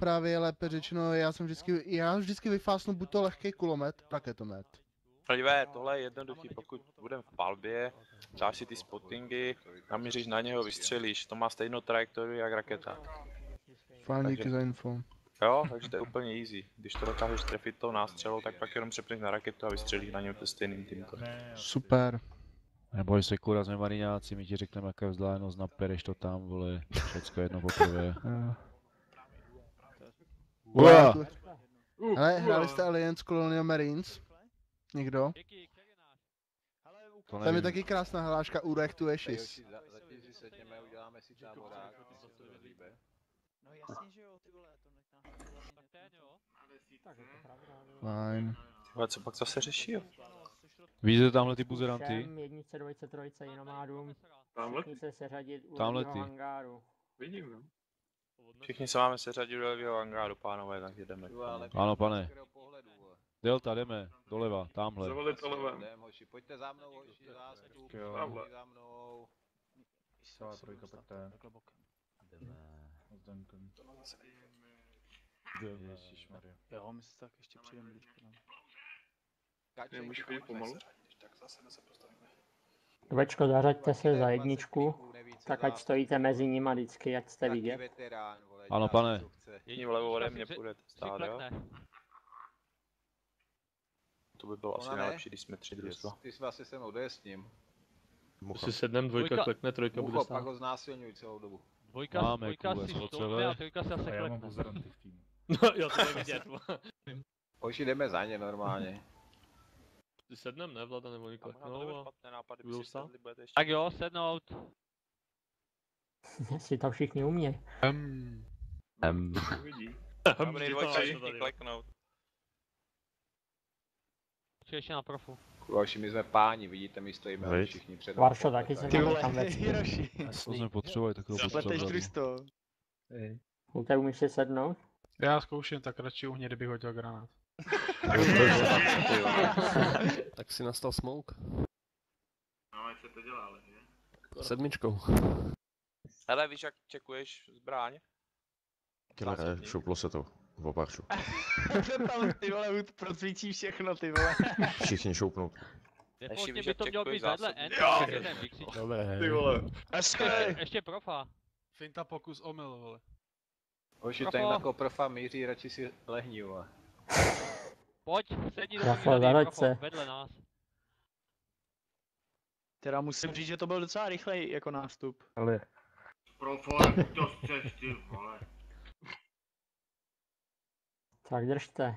právě lépe řečeno, já vždycky vyfásnu buď to lehký kulomet, raketomet. Podívej, tohle je jednoduchý, pokud budeme v palbě, dáš si ty spottingy, namíříš na něho, vystřelíš, to má stejnou trajektorii jak raketa. Fajn, díky za info. Jo, takže to je úplně easy. Když to dokážeš trefit tou nástřelou, tak pak jenom přepneš na raketu a vystřelíš na něm to stejným tímto. Super. Neboj se, kurva, jsme mariňáci, my ti řekneme, jaká je vzdálenost, napereš to tam, vole, všecko jedno poprvé. Ale hráli jste Alliance Colonial Marines? Někdo? Tam je taky krásná hláška Urech tu Ashes. Zatím si sedněme, uděláme si táborák, když se to nelíbe. No jasně, že jo, ty vole, to Fajn. Ale co pak zase řeší, jo? Vidíte tamhle ty buzeranty? Jednice, dvojce, trojce, jinomádům. Tamhle? Všichni se seřadit u Tamhle hlavního ty. hangáru. Vidím, no. Všichni se máme seřadit do levého hangáru, pánové, tak jdeme. Ano, pane. Delta, jdeme, doleva, tamhle. Zavolit doleva. Jdem, hoši, pojďte za mnou, hoši, zástup, Tamhle. za mnou. Celá trojka, pojďte. Ježišmarja. Jo, my se tak ještě přijdeme blíž. Nemůžu chodit pomalu? Dvečko, zařaďte se za jedničku, tak ať stojíte mezi nima vždycky, ať jste vidět. Ano, pane. Jiní vlevo ode mě půjdete stát, jo? To by bylo asi nejlepší, když jsme 3 družstva. Ty jsi vlastně se mnou, jde s ním. Si sednem, dvojka klekne, trojka bude Mucho, stát. pak ho znásilňuj celou dobu. Máme kůle z ocele. A já mám buzeranty v týmu. No jo, to je vidět. Hoši, jdeme za ně normálně. Ty sednem, ne, Vlada, nebo oni kleknou a špatné nápady, budou když stát? budete ještě... Tak jo, sednout. Si to všichni umějí. Uvidí. Dobrý, dvojka všichni kleknout. Počkej ještě na profu. Hoši, my jsme páni, vidíte, my stojíme všichni před Varšo taky se Ty tam vole, tam ve Hiroši. To jsme potřebovali takovou Zapleteš podstavu. družstvo. Víte, umíš si sednout? Já zkouším, tak radši uhně, kdybych hodil granát. Tak si nastal smoke. No, jak se to dělá, ale že? Sedmičkou. Hele, víš jak čekuješ zbraň? Killere, šouplo se to v oparču. Tam ty vole procvičí všechno, ty vole. Všichni šoupnou. Defaultně víš, by jak to mělo čekuješ být vedle zásoby. N, vykřičník. Dobré. Ty vole. Ještě profa. Finta pokus omyl, vole. Hoši, ten jako profa míří, radši si lehni, vole. Pojď, sedni do Profo, výhody, zaraď profo, se. vedle nás. Teda musím říct, že to byl docela rychlej jako nástup. Ale Profor, to chceš, ty vole. Tak držte.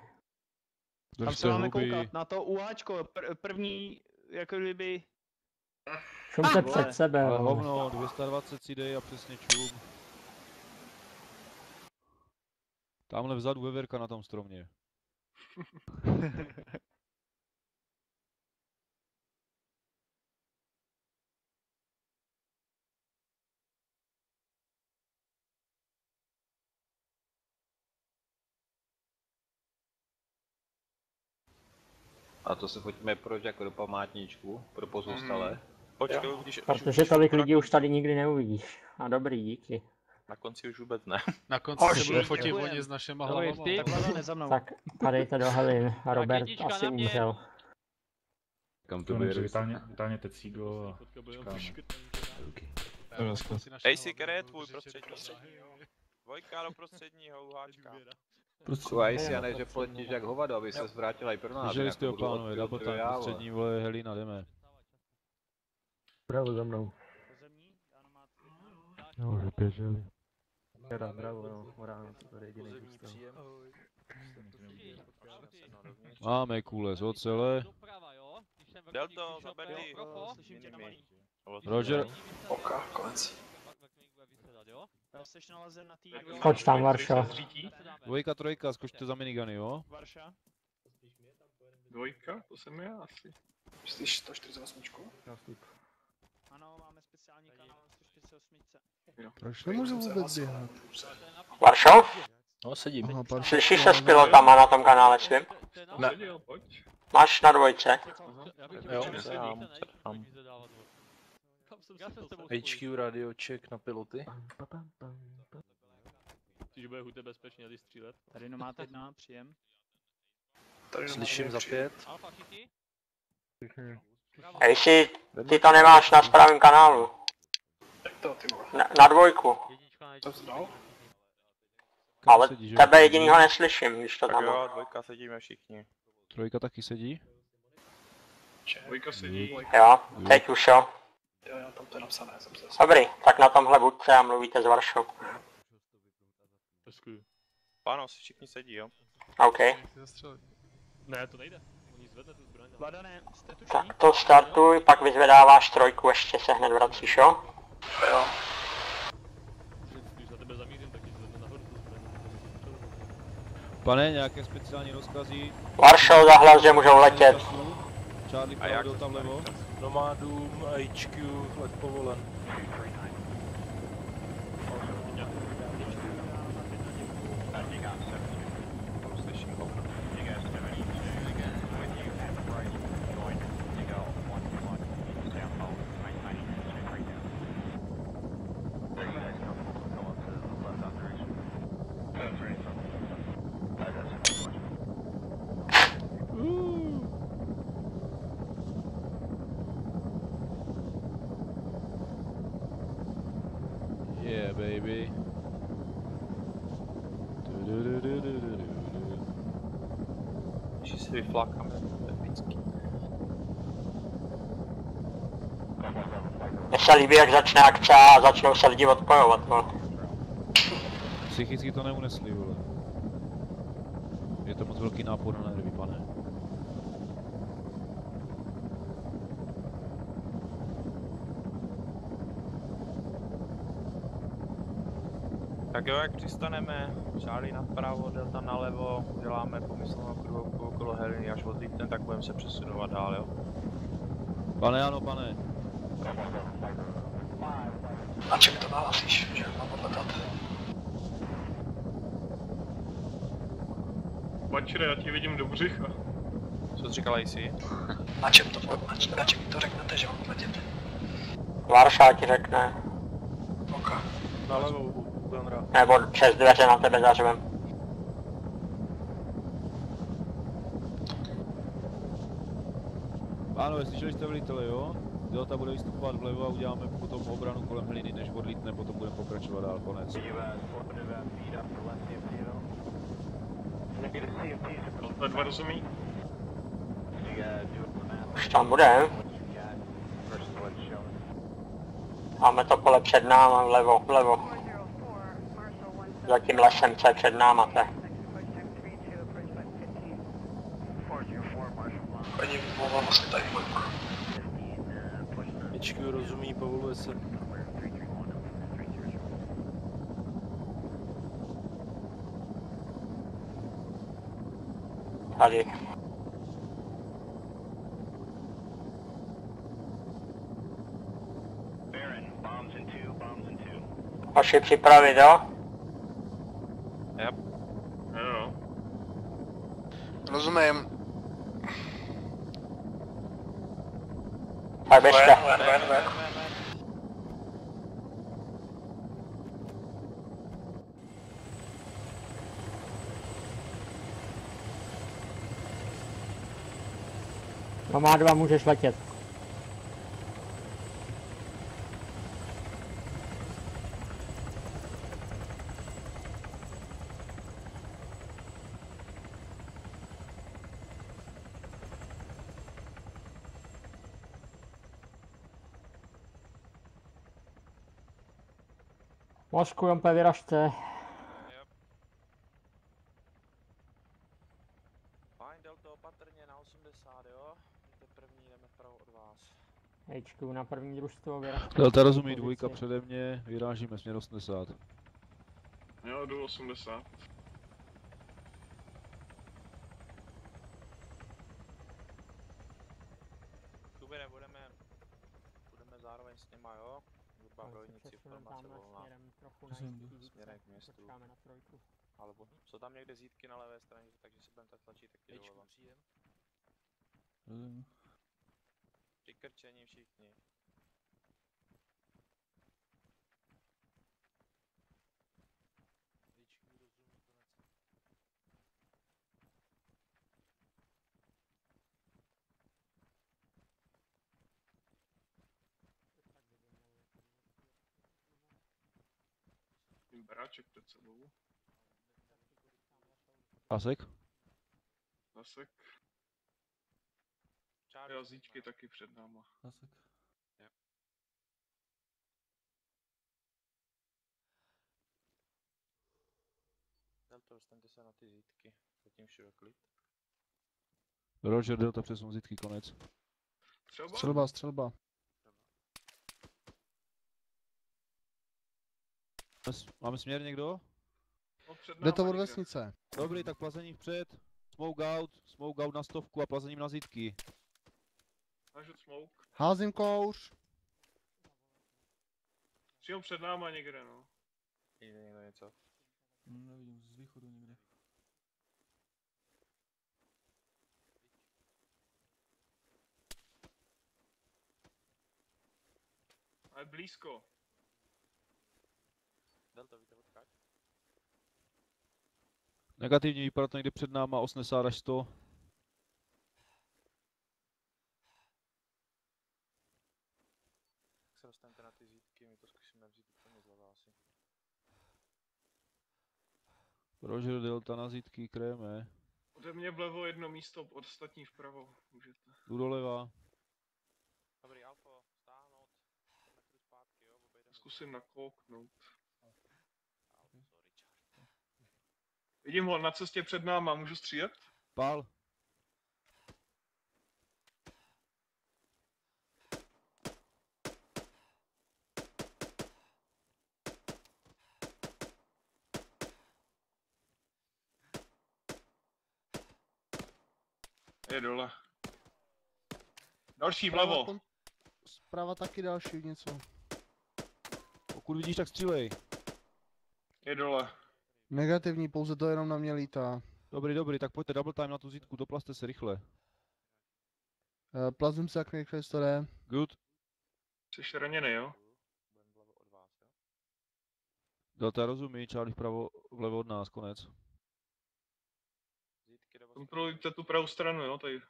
Tam se máme koukat na to UHčko, první, jako kdyby... Šumte vole. před sebe. Ale vole. hovno, 220 si dej a přesně čum. Tamhle vzadu veverka na tom stromě. A to se pojďme proč jako do památníčku, pro pozůstalé. Počkej, když Protože tolik lidí už tady nikdy neuvidíš. A dobrý, díky. na konci už vůbec ne. na konci se budou fotit oni s našima hlavama. jistý? Tak Vlada, za mnou. Tak padejte do haly. A Robert jednička asi na mě. umřel. Kam to To bude? vytáhněte cíglo a čekáme. Dej si, který je tvůj prostřední. Dvojka do prostředního uháčka. Kuvaj si, a ne, že poletíš jak hovado, aby se zvrátila i pro nás. Drželi jinak jste to ho, budu pánové, odpil, double ty time, já, vole. prostřední, vole, Helina, jdeme. Bravo za mnou. No, vypěželi. Bravo, no, morálně, to tady jediný důstal. Máme kůle z ocele. Doprava, jo? Když jsem Delto, zaberli. profo. Roger. Oka, konec. Já jsi nalezen na tý... Choď tam, Varšo. Dvojka, trojka, skočte za minigany, jo? Varša. Dvojka, to jsem já asi. Myslíš 148? Ano, máme speciální kanál 148. Proč nemůžu vůbec běhat? Varšo? No, sedím. Aha, pan Slyšíš se s pilotama na tom kanále svým? Ne. Pojď. Máš na dvojce. Jo, Já jsem s tebou HQ radio check na piloty. Když bude hute bezpečně a ty střílet. Tady no máte jedna, příjem. Slyším za 5. Alfa všichni? A jestli ty to nemáš na správném kanálu. Na dvojku. Jednička na jedničku. Ale Sedí, že? tebe jedinýho neslyším, když to Tak tam jo, má. dvojka sedíme všichni. Trojka taky sedí? Dvojka sedí. Jo, teď už jo. Dobrý, tak na tomhle buďte a mluvíte s Varšou. Hezky. Pános, všichni sedí, jo? OK. Ne, to nejde. Oni zvedne tu zbraň. ale- Vladane, jste tuční? Tak to startuj, pak vyzvedáváš trojku, ještě se hned vracíš, jo? Když na tebe zamířím, tak ti zvedne nahoru tu zbraň. Pane, nějaké speciální rozkazy? Varšo, zahlas, že můžou letět. Charlie, A jak pravdou tam levo? Nomádům HQ let povolen. Slyším ho. Yeah, baby. Když si vyflákáme, to je pický. Mně se líbí, jak začne akce a začnou se lidi odpojovat, vole. Psychicky to neunesli, vole. Je to moc velký nápor na nervy, pane. Tak jo, jak přistaneme, Charlie napravo, Delta nalevo, uděláme pomyslnou kruhovku okolo Heleny, až odlítne, tak budeme se přesunovat dál, jo? Pane, ano, pane. A čem to nahlasíš, že mám odletat? Pačre, já ti vidím do břicha. Co jsi říkal, AC? Na čem to řeknete, že mám odletět? Varša ti řekne. OK. Na levou, Benra. Nebo přes dveře na tebe zařvem. Pánové, slyšeli jste velitele, jo? Delta bude vystupovat vlevo a uděláme potom obranu kolem hliny, než odlítne, potom budeme pokračovat dál, konec. Delta 2 rozumí? Už tam bude. Máme to pole před náma, vlevo. Za tím lesem, co je před náma, to je. Oni mluvám vlastně tady. HQ rozumí, povoluje se. Tady. Hoši připravit, jo? Yep. Jo. Rozumím. Tak běžte. No má dva, můžeš letět. Mozku, jen vyražte. Fajn, Delta opatrně na 80, jo? Jste první, jdeme vpravo od vás. HQ na první družstvo, vyražte. Delta rozumí, dvojka přede mě, vyrážíme směr 80. Jo, jdu 80. Kubine, budeme zároveň s nima, jo? Hudba v rojnici, formace volná. Směrem k městu. Počkáme na trojku. Alebo jsou tam někde zítky na levé straně, takže se budeme tak tlačit taky doleva. Přikrčení všichni. Vidím baráček před sebou. Pasek? Zasek. Jo, zíčky taky před náma. Zasek. Delta, dostaňte se na ty zítky. Zatím všude klid. Roger, Delta přesun zítky, konec. Střelba, střelba. Máme směr někdo? No, před Jde to náma od někde. vesnice. Dobrý, tak plazení vpřed. Smoke out na 100 a plazení na zítky. Hážu smoke. Házím kouř. Přímo před náma někde, no. Jde někdo něco? Nevidím, z východu někde. Ale blízko. Delta, víte odkud? Negativní, vypadá to někde před náma 80 až 100. Tak se dostaňte na ty zítky, my to zkusíme vzít úplně zleva asi. Roger, Delta na zítky, kréme. Ode mě vlevo jedno místo, od ostatní vpravo. Můžete. Jdu doleva. Dobrý, Alfo, stáhnout. 100 metrů zpátky, jo, obejdeme. Zkusím nakouknout. Alfo, sorry, Charlie. Vidím ho na cestě před náma, můžu střílet? Pál. Je dole. Další vlevo. Zprava taky další něco. Pokud vidíš, tak střílej. Je dole. Negativní, pouze to jenom na mě lítá. Dobrý, tak pojďte double time na tu zítku, doplaste se rychle. Plazím se jak rychle to jde. Good. Jsi raněný, jo? Budem vlevo od vás, jo? Delta rozumí, Charlie vlevo od nás, konec. Zítky do Kontrolujte tu pravou stranu, jo? Tady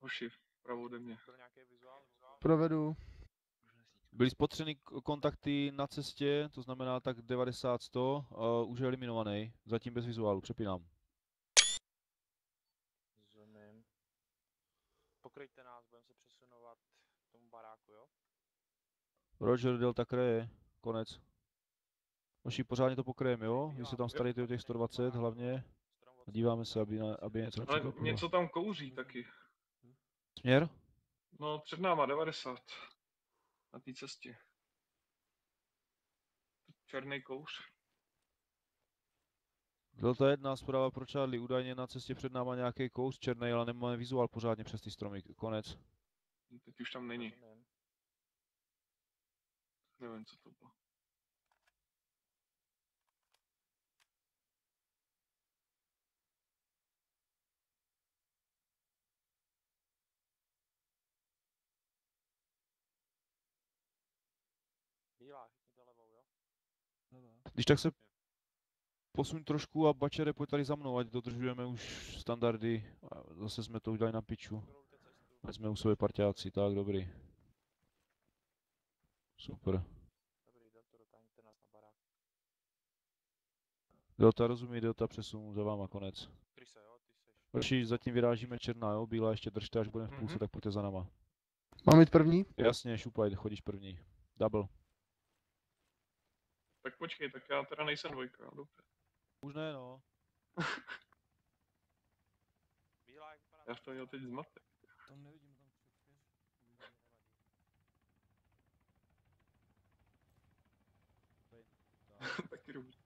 hoši, vpravo ode mě. Byl nějaký vizuál? Provedu. Byly spotřeny kontakty na cestě, to znamená tak 90-100, už je eliminovaný, zatím bez vizuálu, přepínám. Rozumím. Pokryjte nás, budeme se přesunovat k tomu baráku, jo? Roger, Delta kreje, konec. Hoši, pořádně to pokryjeme, jo? Vy se tam starejte o těch 120 hlavně. A díváme se, aby něco Ale nepřekvapilo. něco tam kouří taky. Směr? No, před náma 90. Na té cestě. Černý kouř. Delta 1, zpráva pro Charlie, údajně na cestě před náma nějaký kous černý, ale nemáme vizuál pořádně přes ty stromy, konec. Teď už tam není. Rozumím. Nevím, co to bylo. Bílá, chytněte levou, jo? Když tak se posuň trošku a bačere, pojď tady za mnou, ať dodržujeme už standardy. A zase jsme to udělali na piču. Kontrolujte cestu. Ať jsme u své parťáci, tak dobrý. Super. Dobrý, Delta, dotáhněte nás na barák. Delta rozumí, Delta přesun za váma, konec. Kryse, jo, ty seš. Další zatím vyrážíme černá, jo, bílá ještě držte, až budeme v půlce, tak pojďte za náma. Mám jít první? Jasně, šupaj, chodíš první. Double. Tak počkej, tak já teda nejsem dvojka, dobře. Už ne, no. Bílá, jak vypadá? Já to měl teď zmatek. Tam nevidím, tam před. Taky dobře.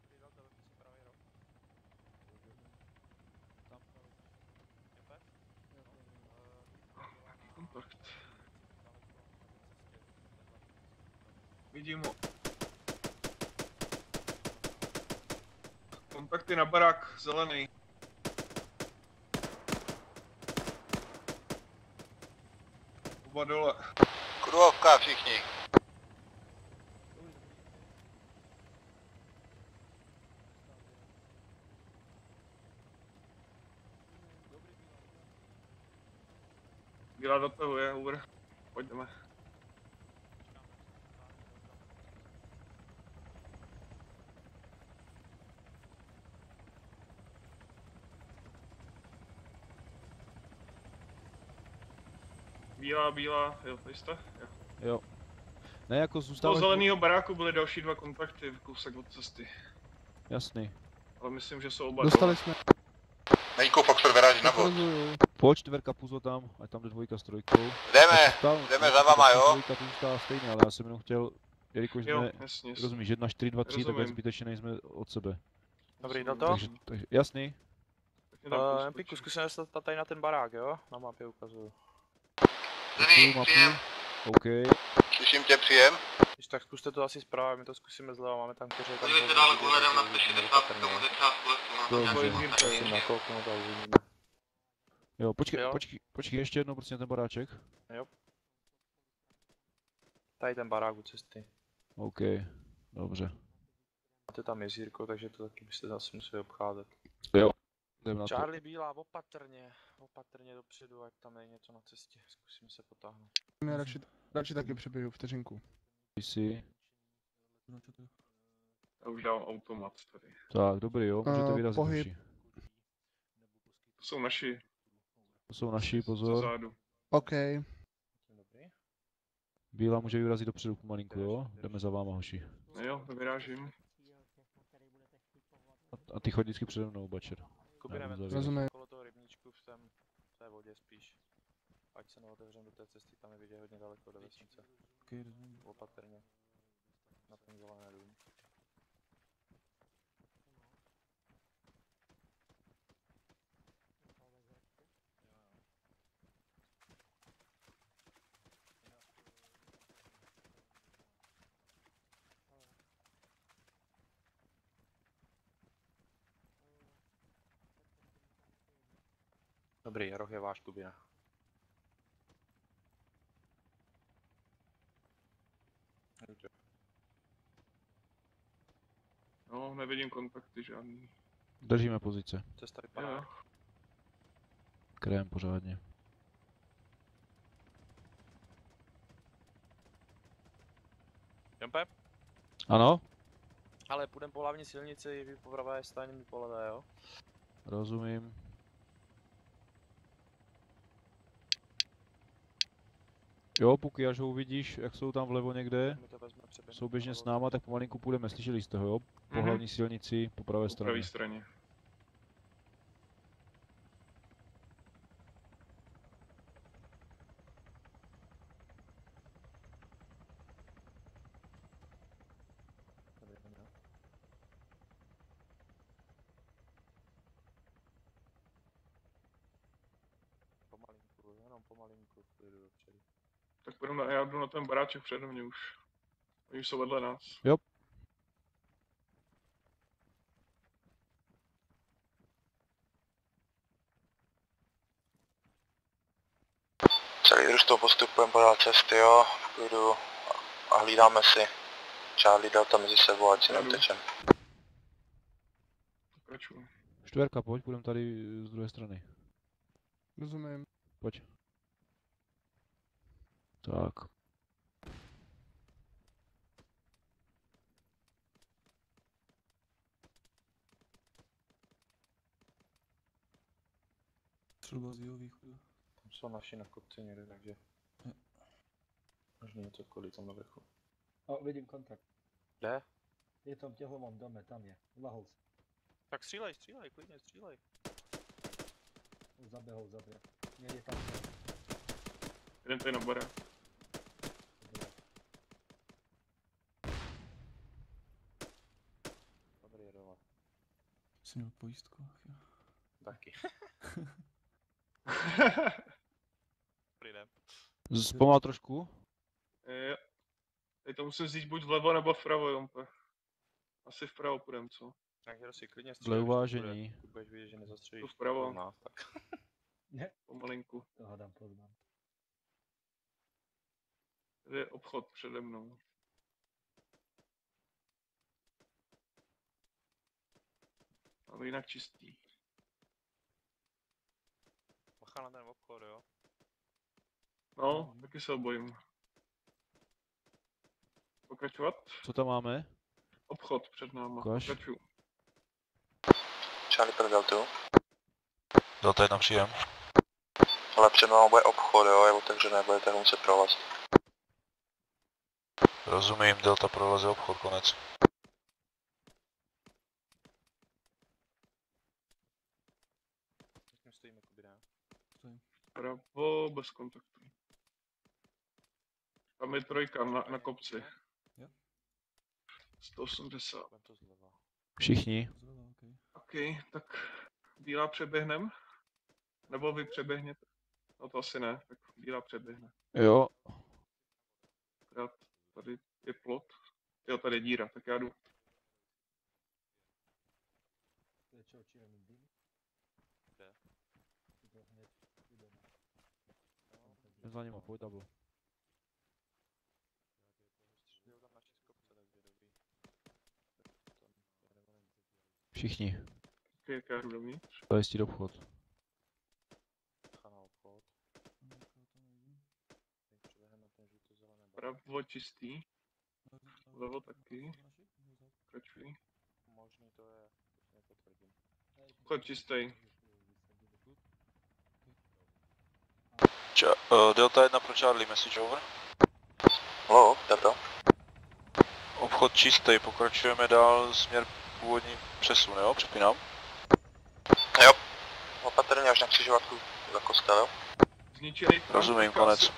Dobrý, Delta, vezmi si pravý roh. Tam Jepe? Kontakt. Vidím ho. Kontakty na barák, zelený. Oba dole. Kruhovka všichni. Bílá Bílá dotahuje, Uber. Pojďme. Bílá, jo, tady jste? Jo. Jo. Ne, jako Z toho zůstáváš... zeleného baráku byly další 2 kontakty v kousek od cesty. Jasný. Ale myslím, že jsou oba Dostali dole. jsme. Nejko Foxtrot vyráží na bod. Potvrzuju. Pojď čtverka puzo tam, ať tam jde dvojka s trojkou. Jdeme za vama, jo? Dvojka tu zůstává stejně, ale já jsem jenom chtěl, jelikož Jo, jsme, jasně. rozumíš, 1, 4, 2, 3, takhle Rozumím. zbytečně nejsme od sebe. Dobrý, jde to? Takže jasný. Empiku, zkusíme dostat tady na ten barák, jo? Na mapě ukazuju. Zený, mapu. příjem. OK. Slyším tě, příjem. Když tak zkuste to asi zprava, my to zkusíme zleva, máme tam keře. Podívejte dále pohledem na 160 k tomu začátku lesu. Musím nakouknout a uvidíme. Jo, počkej, Jo. počkej ještě jednou prostě na ten baráček. Jo. Tady ten barák u cesty. OK, dobře. Máte tam jezírko, takže to taky byste zase museli obcházet. Jo, jdem na to. Charlie Bílá, opatrně dopředu, ať tam není něco na cestě. Zkusím se potáhnout. Já radši taky přeběhu vteřinku. Si. Já už dám automat tady. Tak, dobrý jo, můžete vyrazit pohyb. naši. To jsou naši. To jsou naši, Za pozor. zádu. OK. Dobrý. Bílá může vyrazit dopředu pomalinku, jo? Jdeme za váma, hoši. Jo, vyrážím. A ty chodí vždycky přede mnou, bačer. Kubineme budu to Rozumím. okolo toho rybníčku v té vodě spíš. Ať se neotevřeme do té cesty, tam je vidět hodně daleko do vesnice. Opatrně. Na ten zelený dům. Dobrý, roh je váš, Kubina. No, nevidím kontakty žádný. Držíme pozice. Cesta vypadá. Jo. Krém pořádně. Jumpe? Ano? Ale půjdem po hlavní silnici, vy po pravé straně, my po levé, jo? Rozumím. Jo, Puky, až ho uvidíš, jak jsou tam vlevo někde, My to vezmeme přeběhnout souběžně na s vodu. náma, tak pomalinku půjdeme, slyšeli jste ho, jo? Po Mhm. hlavní silnici, po pravé Po straně. pravé straně. Dobrý, dobrý. Pomalinku, jenom pomalinku, jdu dopředu. Tak já jdu na ten baráček přede mě už. Oni už jsou vedle nás. Jo. Celý družstvo postupujeme podél cesty, jo. V klidu a hlídáme si Charlie Delta mezi sebou, ať si Jdu. neutečem. Pokračuju. Čtverka, pojď, půjdeme tady z druhé strany. Rozumím. Pojď. Tak. Třeba z jihovýchodu. Tam jsou naši na kopci někde, takže... Možná něco kolí tam na vrchu. O, vidím kontakt. Kde? Je tam těhlomom dome, tam je. Lahous. Tak střílej, klidně střílej. Zaběhou. Někde tam. Jeden tady na barák. Dobrý, je dole. Jsi měl pojistku, jo. Taky. Dobrý den. Zpomal trošku. Jo. Teď to musím vzít buď vlevo nebo vpravo, Jompe. Asi vpravo půjdem, co? Takže si klidně Dle střílej, uvážení. když budeš vidět, že nezastřelíš. Jdu vpravo. Nás, tak. Ne, Pomalinku. toho dám poznám. Tady je obchod přede mnou. Ale jinak čistý. Bacha na ten obchod, jo. No, taky se bojím. Pokračovat? Co tam máme? Obchod před náma. Ukaž. Pokračuju. Charlie pro Deltu. Delta 1 příjem. Ale před náma bude obchod, jo, je otevřené, budete ho muset provazit. Rozumím, Delta provazí obchod, konec. Stojíme, Kuby, ne? Pravo, bez kontaktu. Tam je trojka na kopci. 180. Všichni. OK, tak bílá přeběhnem? Nebo vy přeběhněte? No to asi ne, tak bílá přeběhne. Jo. Akorát tady je plot. Jo, tady je díra, tak já jdu. Za nima, pojď double. Všichni. OK, jak já jdu dovnitř. Zajistit obchod. Pravo čistý. Levo taky. Pokračuj. Možný to je, nepotvrdím. Chod čistý. Delta 1 pro Charlie, message over. Hello, Delta. Obchod čistý, pokračujeme dál směr původní přesun, jo? Přepínám. Jo. Opatrně až na křižovatku za kostel. Zničený tank. Rozumím, konec.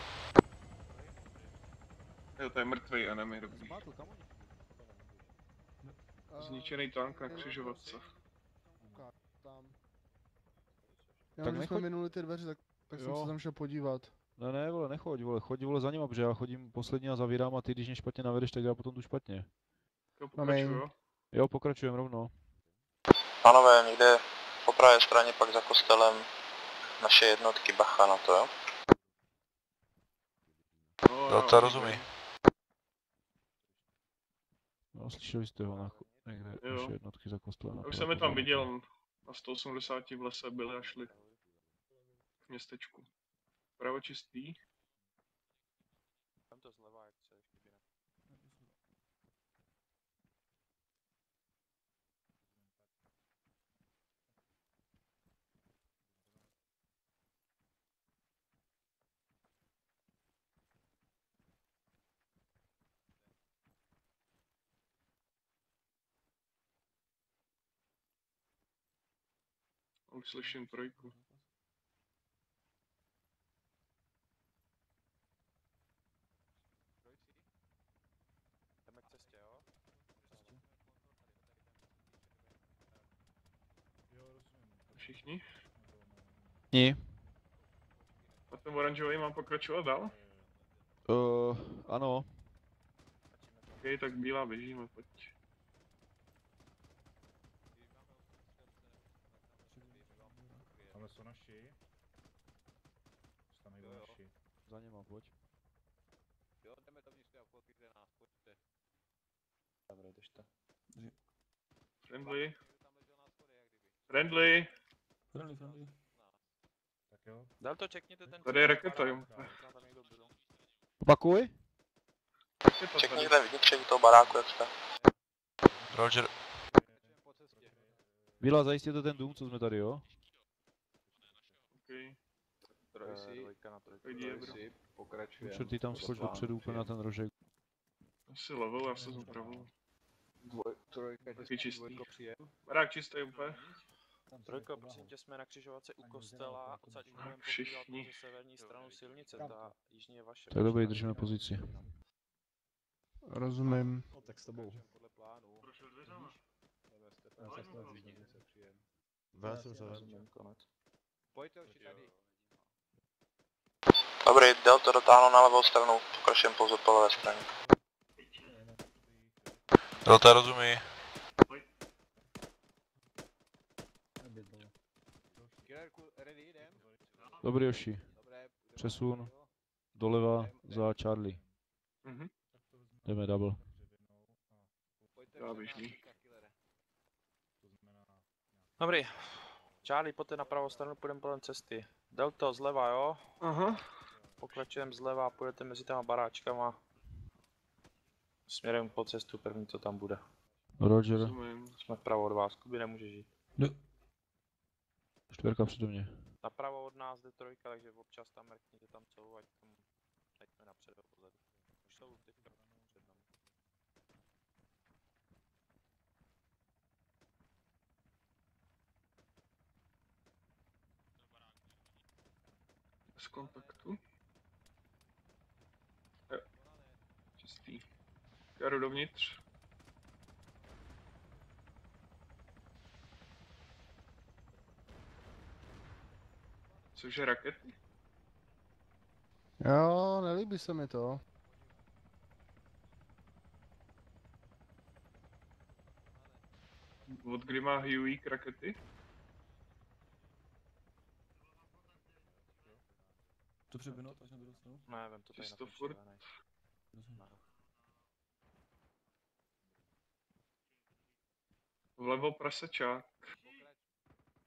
Jo, to je mrtvý enemy, dobrý. Zničený tank na křižovatce. Já Tak když jsme nechoď- minuli ty dveře, tak jsem Jo. se tam šel podívat. Ne, vole, nechoď, vole, chodí, vole, za nima, protože já chodím poslední a zavírám a ty, když mě špatně navedeš, tak já potom tu špatně. Jo, pokračuju. Jo, pokračujeme rovno. Pánové, někde po pravé straně pak za kostelem naše jednotky, bacha na to, jo? No, Delta já rozumí. vidím. No, slyšeli jste ho někde, Jo. naše jednotky za kostelem. Už jsem je tam viděl, na 180 v lese byli a šli k městečku. Pravo čistý. Tam to zleva, jak chceš, Kuby, ne? Už slyším trojku. Jdeme k cestě, jo? Všichni? Ní. A ten oranžový mám pokračovat dál? Ano. OK, tak bílá běžíme, pojď. Ale jsou naši. Tam nejsou naši. Za nima, pojď. Jo, jdeme dovnitř a pokryjte nás, pojďte. Dobré, držte. Friendly. Friendly. Friendly. Tak jo. Dal to, čekněte ten... Tady je raketa, jo. Tam někdo byl. Opakuj. Raketa Čekni tady. ten vnitřek toho baráku, jak jste. Roger. Byla, zajistěte ten dům, co jsme tady, jo? OK. Dvojka na trojku. Pojď, bro. Pokračujeme. Čertý tam skoč dopředu úplně na ten rožek. Asi levou, já se zpravou. Trojka, Taky čistý. dvojko přijem. Barák čistý úplně. Trojko, prosím tě, jsme na křižovatce u kostela, odsaď už budeme Všichni. pobírat pouze severní stranu silnice, ta jižní je vaše. Tak dobrý, držíme pozici. Rozumím. No tak s tebou. Podle plánu. Prošel dveřama. Pojďte už tady. Dobrý, Delta dotáhnu na levou stranu, pokračujeme pouze po levé straně. Delta rozumí. Killerku, ready, jdem? Dobrý, Joši. Dobré, Přesun. Doleva za Charlie. Mhm. Jdeme double. Já běžný. Dobrý. Charlie, pojďte na pravou stranu, půjdeme kolem cesty. Delta zleva, jo? Aha. pokračujeme zleva a půjdete mezi těma baráčkama. Směrem po cestu první, co tam bude. Roger. Jsme vpravo od vás, Kuby nemůže žít. Čtverka přede mě. Napravo od nás jde trojka, takže občas tam mrkněte tam celou, ať tam nejsme napřed a pozadu. Už jsou teďka před námi. Z kontaktu. Jo. Čistý. Já jdu dovnitř. Cože rakety? Jo, nelíbí se mi to. Od kdy má Huey rakety? To přepinout, až nebudu stanu? Ne, vem to tady Čisto na furt. Vlevo prasečák.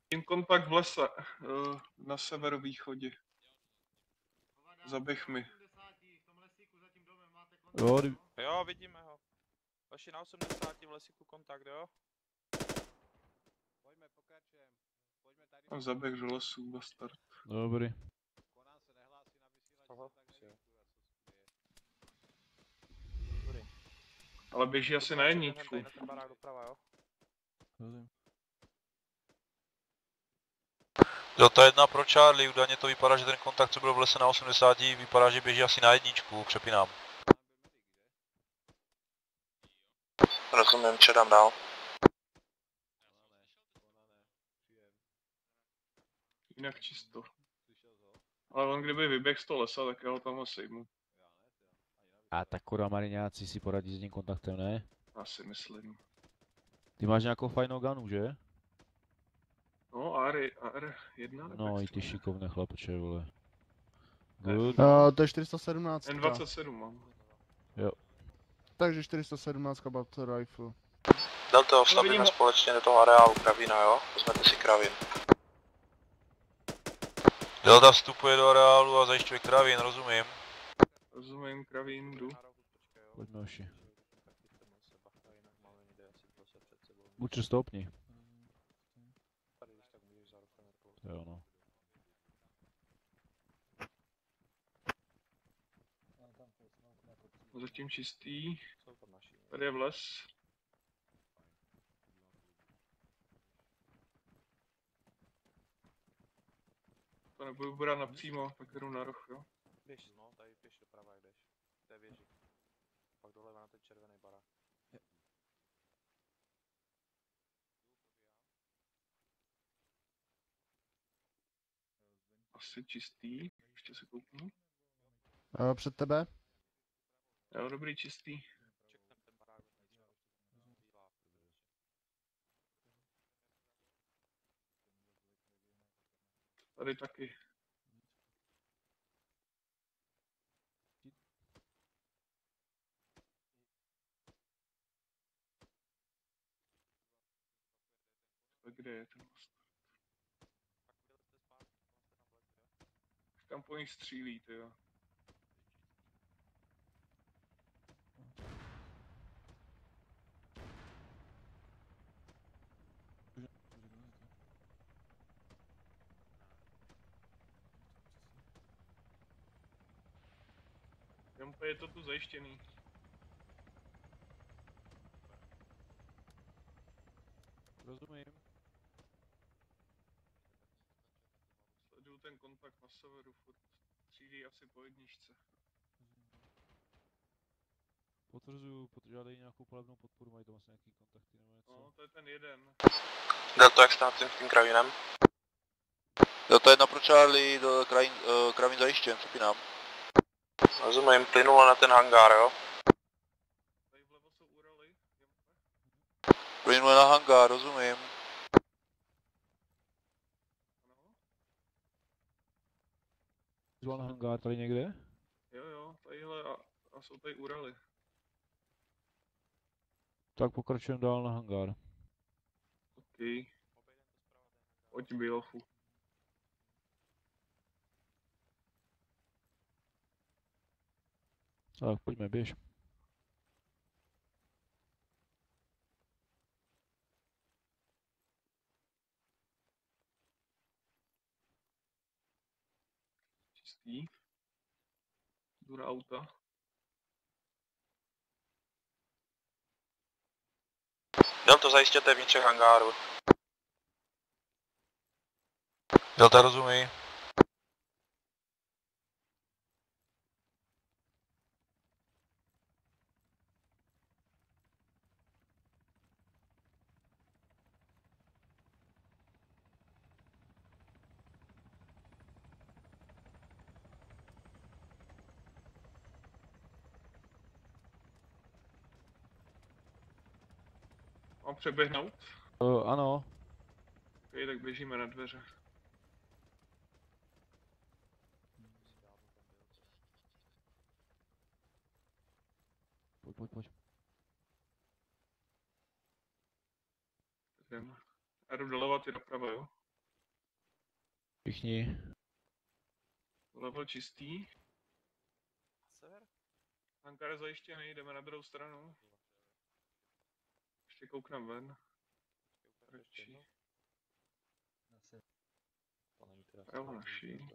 Tím kontakt v lese, na severovýchodě. Zaběh mi. Jo, vidíme ho. Vaši na 80 v lesíku kontakt, jo? Pojďme, pokračujeme. Pojďme tady. A zaběh do lesů, bastard. Dobrý. Konán se nehlásí na vysílači. Aha, Ale běží asi na jedničku. Na ten barák doprava, jo? Rozumím. Delta 1 pro Charlie, údajně to vypadá, že ten kontakt, co byl v lese na 80, vypadá, že běží asi na jedničku, přepínám. Rozumím, předám dál. Jinak čisto. Ale on kdyby vyběh z toho lesa, tak já ho tam sejmu. A tak kurva mariňáci si poradí s tím kontaktem, ne? Asi myslím. Ty máš nějakou fajnou gunu, že? No, AR1. No i ty šikovné chlapče, vole. Good. To je 417. N27 mám. Jo. Takže 417 battle rifle. Delta, stavíme společně do toho areálu Kravína, jo? Vezmete si Kravín. Delta vstupuje do areálu a zajišťuje Kravín, rozumím. Rozumím, Kravín, jdu. Pojďme oši. Buď stopni. Jo no. Zatím čistý. Tady je vles. To nebudu brát napřímo, tak jdu na roh, jo? Běž, no, tady běž doprava, jak jdeš. To je běží. Pak doleva na ten červený barák. Asi čistý. Ještě se kouknu. Před tebe? Jo, dobrý, čistý. Čeknem ten barák. Tady taky. A kde je ten most? Tam po nich střílí, ty jo. Jenom je to tu zajištěný. Rozumím. Sleduju ten kontakt na severu, furt střílí asi po jedničce. Potvrzuju, žádají nějakou palebnou podporu, mají tam asi nějaký kontakty nebo něco. No, to je ten jeden. Delta, jak jste nad tím Kravínem? Delta 1 pro Charlie, do Kravín zajištěn, přepínám. Rozumím, plynule na ten hangár, jo? Tady vlevo jsou Uraly. Plynule na hangár, rozumím. Zval na hangár tady někde? Jo, tadyhle a jsou tady Uraly. Tak pokračujeme dál na hangár. OK. Pojď Bělochu. Tak, pojďme, běž. Čistý. Jdu do auta. Delta, zajistěte vnitřek hangáru. Delta, rozumí. Mám přeběhnout? Ano. Ok, tak běžíme na dveře. Pojď. Jdem. Já jdu doleva, ty doprava, jo? Všichni. Level čistý. Hangar je zajištěný, jdeme na druhou stranu. Ještě kouknem ven. Radši. Jo, naši.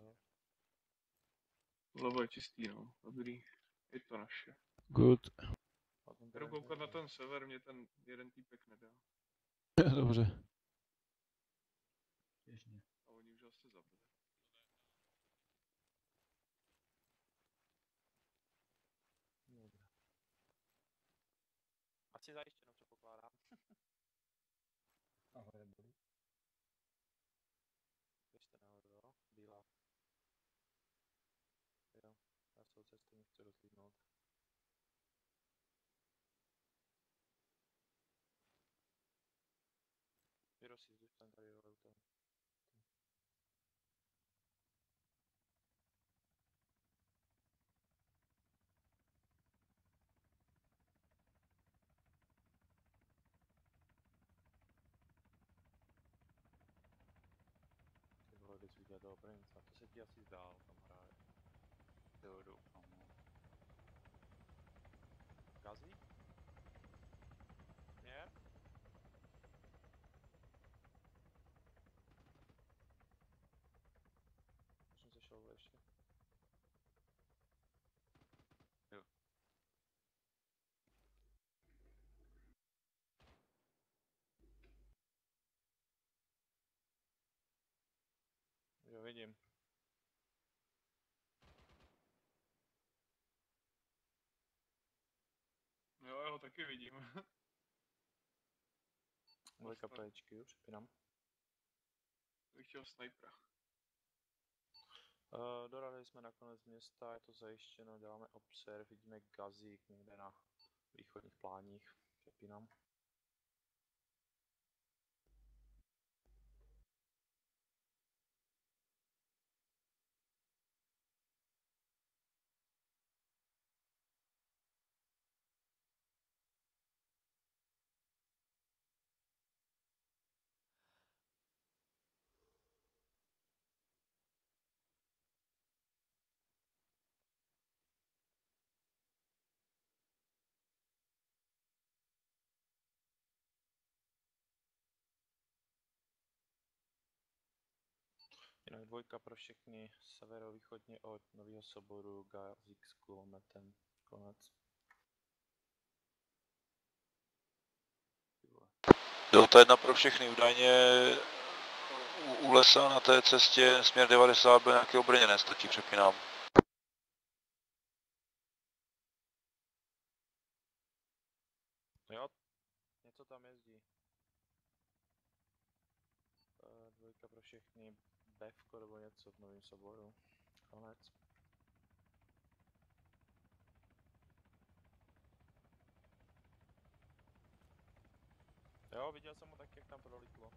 Level je čistý, no. Dobrý. Je to naše. Good. Jdu koukat na ten sever, mě ten jeden týpek nedá. Dobře. Běžně. A oni už asi zabili. Asi zajištěno, předpokládám. Ahoj, neboli. Běžte nahoru, jo? Bílá. Jo, já se od cesty nechci rozlídnout. Vyrosi, zůstaň tady do auta. Ty vole, bys viděl toho Prince, to se ti asi zdál, kamaráde. Jo, doufám, no. Gazi? Směr? Už jsem se šel ještě. Jo. Jo, vidím. Jo, já ho taky vidím. Dvojka pečky, jo, přepínám. Bych chtěl snajpera. Dorazili jsme na konec města, je to zajištěno, děláme observ, vidíme Gazík někde na východních pláních. Přepínám. Jinak dvojka pro všechny severovýchodně od Nového Soboru, Gazík s kulometem. Konec. Delta 1 pro všechny, údajně u lesa na té cestě směr 90 byl nějaký obrněnec, tak ti přepínám. Jo, něco tam jezdí. Dvojka pro všechny, Bevko nebo něco v Novém Soboru. Konec. Jo, viděl jsem ho tak, jak tam prolítlo.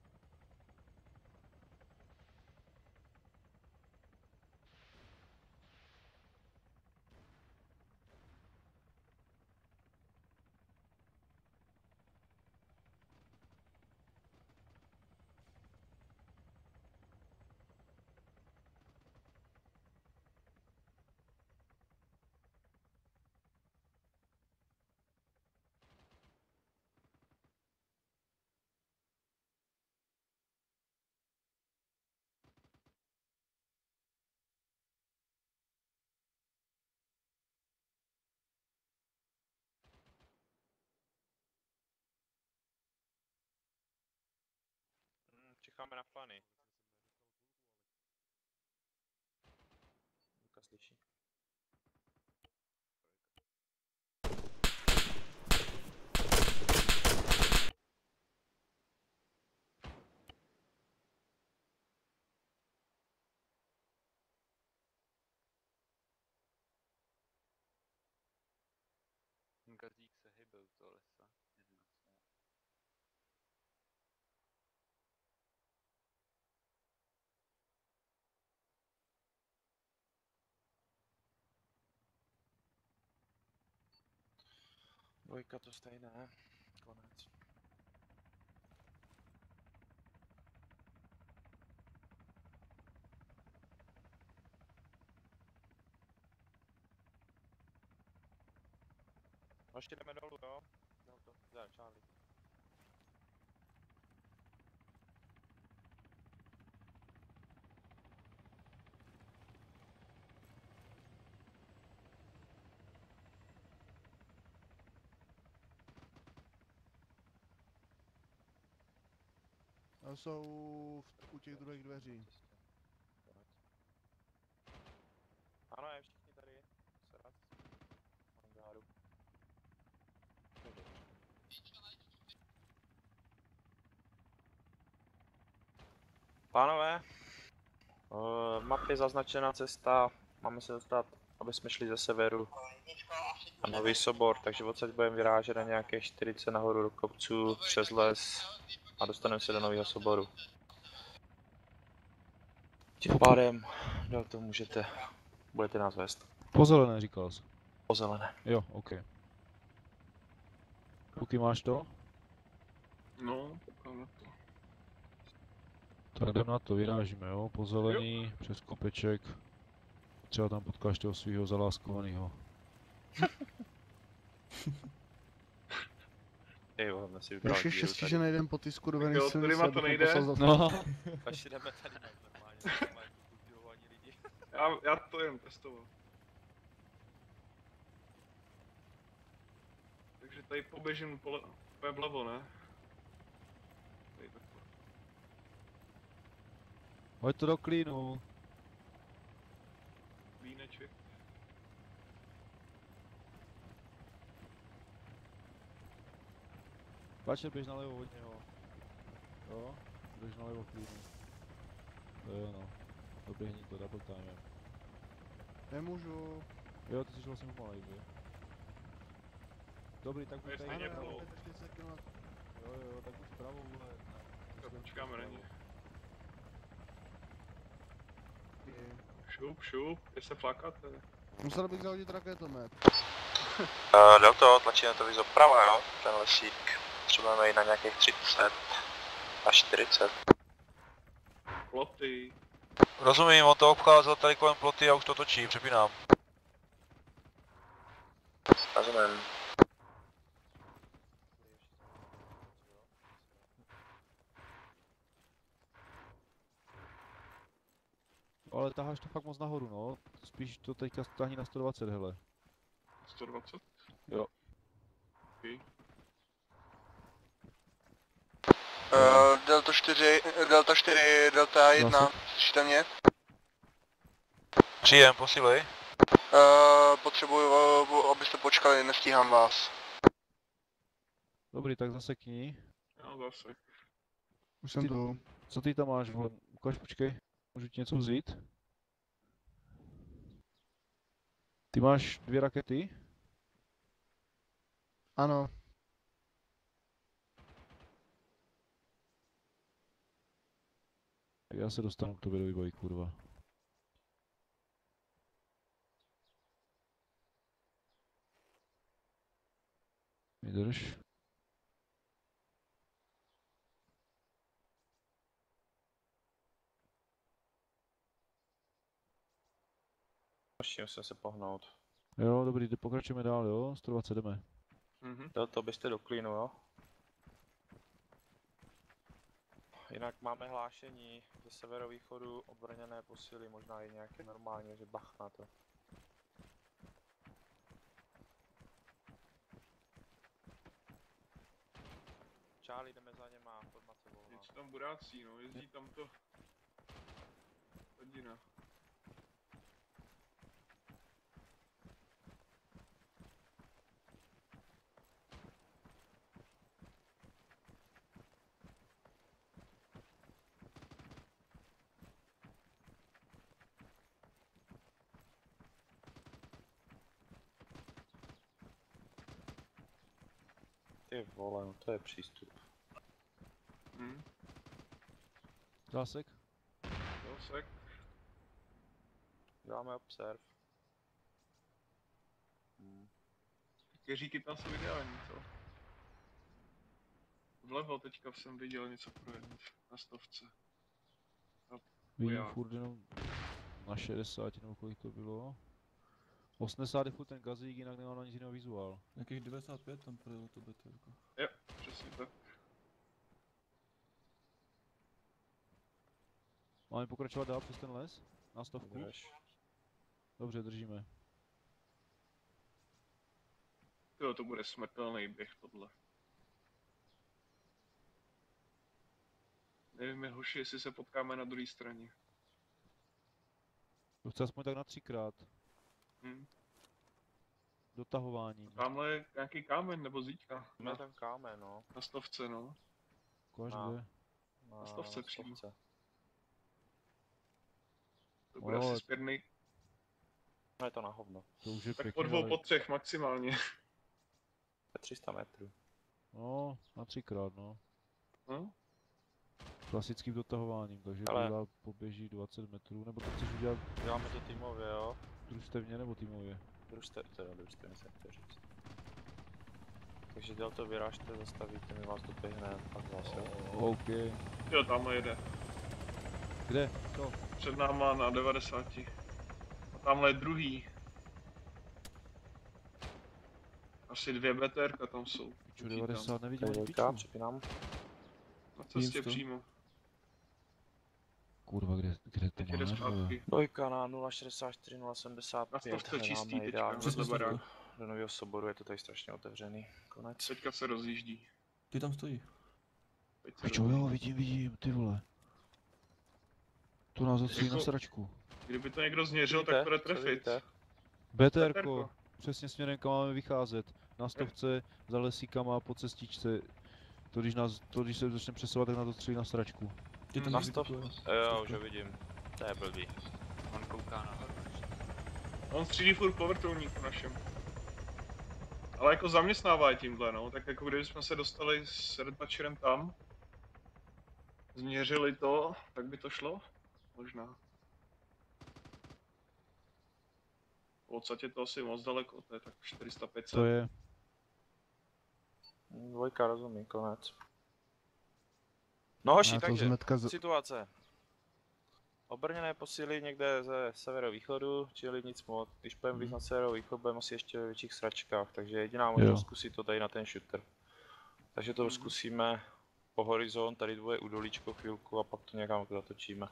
Počkáme na Fanny. Luka slyší. Gazík se hejbe u toho lesa. Dvojka to stejné. Konec. No ještě jdeme dolů, jo? No to, Charlie. A jsou u těch druhých dveří. Ano, je všichni tady. Sedat. Hangáru. Pánové, v mapě je zaznačena cesta, máme se dostat, aby jsme šli ze severu na Nový Sobor, takže odsaď budeme vyrážet na nějaké 40 nahoru do kopců, přes les a dostaneme se do Nového Soboru. Tím pádem, dál to budete nás vést. Po zelené říkal jsi. Po zelené. Jo, OK. Kuky, máš to? No, koukám na to. Tak jdem na to, vyrážíme, jo? Po zelený, přes kopeček. Třeba tam potkáš toho svýho zaláskovanýho. Ještě štěstí, že nejdem po ty skurvený Jo, silnici, tudyma to abychom nejde. poslal za- No. Až jdeme tady normálně kultivovaní lidi. Já to jen testoval. Takže tady poběžím vlevo, ne? Tady takhle. Hoď to do klínu. Víneček. Pače, běž nalevo od něho. Jo, běž nalevo klínu. To jo no. Doběhni to, double time. Nemůžu. Jo, ty jsi vlastně pomalej, že? Dobrý, tak buď Jestli tady. mě Jo, bylo. jo, tak buď vpravo, vole. Tak počkáme na ně. Šup, je se flákáte. Musel bych zahodit raketomet. Delto, tlačíme to víc doprava, jo? Ten lesík. Potřebujeme jít na nějakých 30 až 40. Ploty. Rozumím, on to obcházel tady kolem ploty a už to točí, přepínám. Rozumím. Ale taháš to fakt moc nahoru, no. Spíš to teďka stáhni na 120, hele. 120? Jo. Okay. Delta 4, Delta 1, slyšíte mě? Příjem, posílej. Potřebuju, abyste počkali, nestíhám vás. Dobrý, tak zasekni. Já zase. Už jsem tu. Co ty tam máš, vole? Ukaž, počkej. Můžu ti něco vzít? Ty máš 2 rakety? Ano. Tak já se dostanu k tobě do výboji, kurva. Vydrž. Musím se pohnout. Jo, dobrý, pokračujeme dál, jo? 120 jdeme. To byste do klínu, jo? Jinak máme hlášení ze severovýchodu, obrněné posily, možná i nějaké normálně, že bach na to. Charlie, jdeme za něma, formace volná. Něco tam burácí, no, jezdí tam to... Hodina. Ty vole, no to je přístup. Zásek? Dosek. Děláme observ. Keříky tam jsou ideální, co? Vlevo teďka jsem viděl něco projet na 100. Vidím furt jenom na 60 nebo kolik to bylo. 80 je furt ten gazík, jinak nemám na nic jiného vizuál. Nějakých 95 tam projelo to BTRko. Jo, přesně tak. Máme pokračovat dál přes ten les? Na 100? Dobře, držíme. Jo, to bude smrtelný běh tohle. Nevím, hoši, jestli se potkáme na druhé straně. To chce aspoň tak na 3krát. Dotahování. Tamhle je nějaký kámen nebo zítka. Na ten kámen, no. Na 100, no. Kož kde? Na 100 přímo. 100. To bude asi spěrný. No je to na hovno. To už je Tak pěkný, po 2, ale... po 3 maximálně. To je 300 metrů. No, na 3krát, no. No? Klasickým dotahováním, takže Ale... to poběží 20 metrů, nebo to chceš udělat... Děláme to týmově, jo? Družstevně nebo týmově? Družstevně jsem chtěl říct. Takže dělal to vyrážte, zastavíte, my vás doběhneme, pak vás, jo? OK. Jo, tamhle jede. Kde? Co? Před náma na 90. A tamhle je druhý. Asi 2 BTRka tam jsou. Piču, 90, nevidím ani piču. Přepínám. Na cestě přímo. Kurva, kde to máme? Dvojka na 064, 075, na to čistý teďka, vedle barák. Do Nového Soboru je to tady strašně otevřený. Konec. Teďka se rozjíždí. Ty tam stojí. Pičo, jo, vidím, ty vole. Tu nás zastřílí na sračku. Kdyby to někdo změřil, tak bude trefit. BTRko, přesně směrem, kam máme vycházet. Na 100 za lesíkama po cestičce. To když se začne přesouvat, tak na to střílí na sračku. Na 100? Jo, už ho vidím. To je blbý. On kouká nahoru. On střílí furt po vrtulníku našem. Ale jako zaměstnává je tímhle, no. Tak jako kdybychom se dostali s Redbatcherem tam, změřili to, tak by to šlo? Možná. V podstatě to asi moc daleko, to je tak 400-500. To je. Dvojka, rozumím, konec. No hoši, takže situace. Obrněné posíly někde ze severovýchodu, čili nic moc. Když budeme víc na severovýchod, budeme asi ještě ve větších sračkách, takže jediná možnost zkusit to tady na ten shooter. Takže to zkusíme po horizont, tady dvoje udolíčko chvilku a pak to někam zatočíme.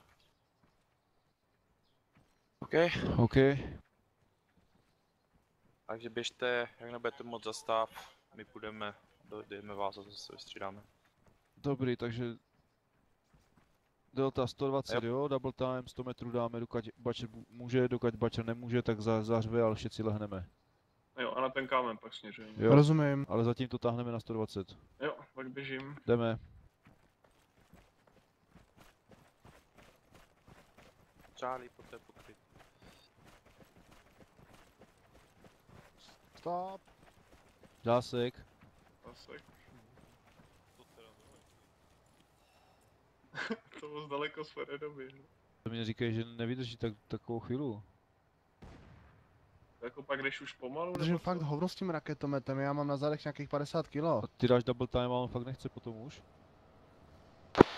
OK? Takže běžte, jak nebudete moc zastav, my půjdeme, dojdeme vás a zase se vystřídáme. Dobrý, takže Delta 120, jo, double time, 100 metrů dáme, dokud Butcher může, dokud Butcher nemůže, tak zařve, ale všetci lehneme. Jo, a na ten kámen pak směřujeme. Jo, rozumím. Ale zatím to táhneme na 120. Jo, tak běžím. Jdeme. Charlie, pojďte pokryt. Stop. Zásek. Zásek. To bylo zdaleko z Feredoby. To mě říkají, že nevydrží takovou chvíli. Jako pak jdeš už pomalu? Držím fakt hovno s tím raketometem, já mám na zadech nějakých 50 kg. A ty dáš double time a on fakt nechce potom už?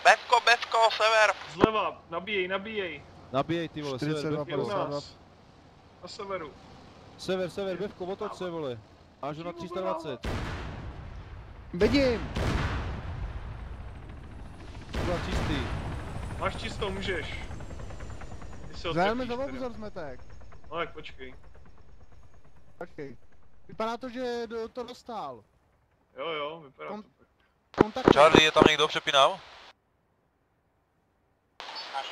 Bevko, sever! Zleva, nabíjej. Nabíjej ty vole, 42, sever, Bevko. Na severu. Sever, Bevko, otoč se vole. Až na 320. Vidím! Byla čistý. Máš čistou, můžeš. Zájemně za obzor zmetek. No tak počkej. Vypadá to, že to dostal. Jo, vypadá to tak. Kontakt. Charlie, je tam někdo, přepínám?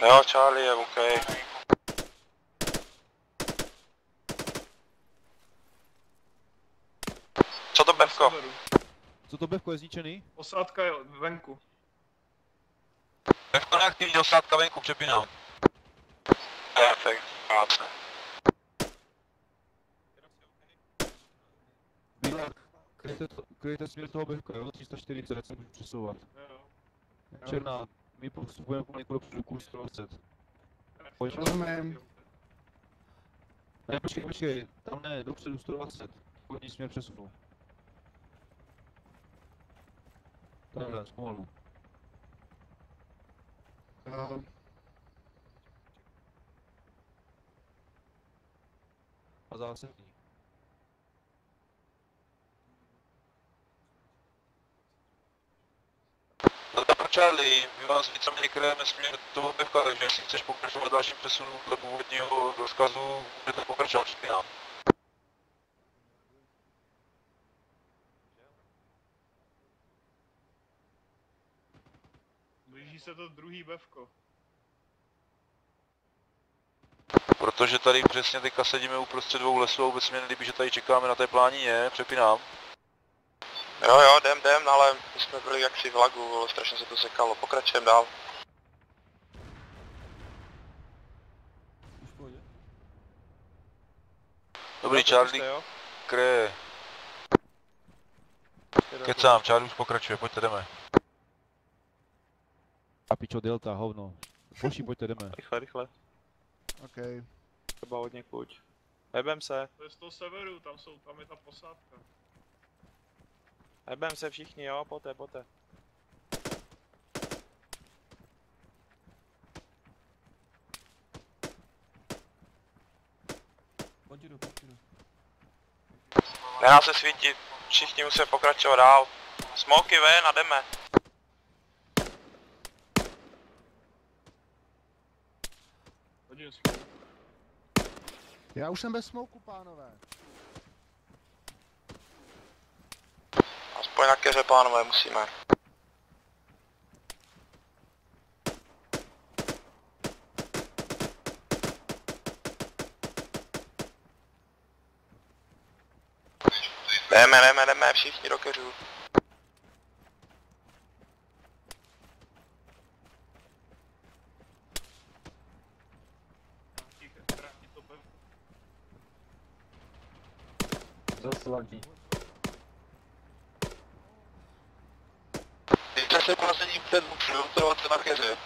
Jo, Charlie je OK. Co to Bevko? Co to Bevko je zničený? Posádka je venku. Bevko neaktivní, osádka venku, přepínám. Perfekt, práce. Bílák, kryjte směr toho Bevka, jo? 340 se můžu přesouvat. Černá, my postupujeme pomalu dopředu, kurz 120. Pojď. Rozumím. Ne, počkej, tam ne, dopředu 120. Pojď směr přesunu. Takhle, zpomalu. A zásadní. Pro Charlie, my vás víceméně kryjeme směr toho Bevka, takže jestli chceš pokračovat v dalším přesunu dle původního rozkazu, můžete pokračovat, přepínám. Blíží se to druhý Bevko. Protože tady přesně teďka sedíme uprostřed dvou lesů a vůbec mě nelíbí, že tady čekáme na té plánině, přepínám. Jo, jdem, ale my jsme byli jaksi v lagu, ale strašně se to sekalo, pokračujeme dál. Už v pohodě. Dobrý, Charlie, kryje. Kecám, Charlie už pokračuje, pojďte, jdeme. A pičo Delta, hovno. Poší, pojďte, jdeme. Rychle. OK. Třeba hodně kuť. Hebem se. To je z toho severu, tam je ta posádka. Hebem se všichni, jo, poté. Pojď jdu. Nedá se svítit, všichni musíme pokračovat dál. Smoky ven a jdeme. Hodím smoke. Já už jsem bez smoku, pánové. Aspoň na keře, pánové, musíme. Jdeme, všichni do keřů. Zasladí. Víte se prosím před přilutovat se na keře.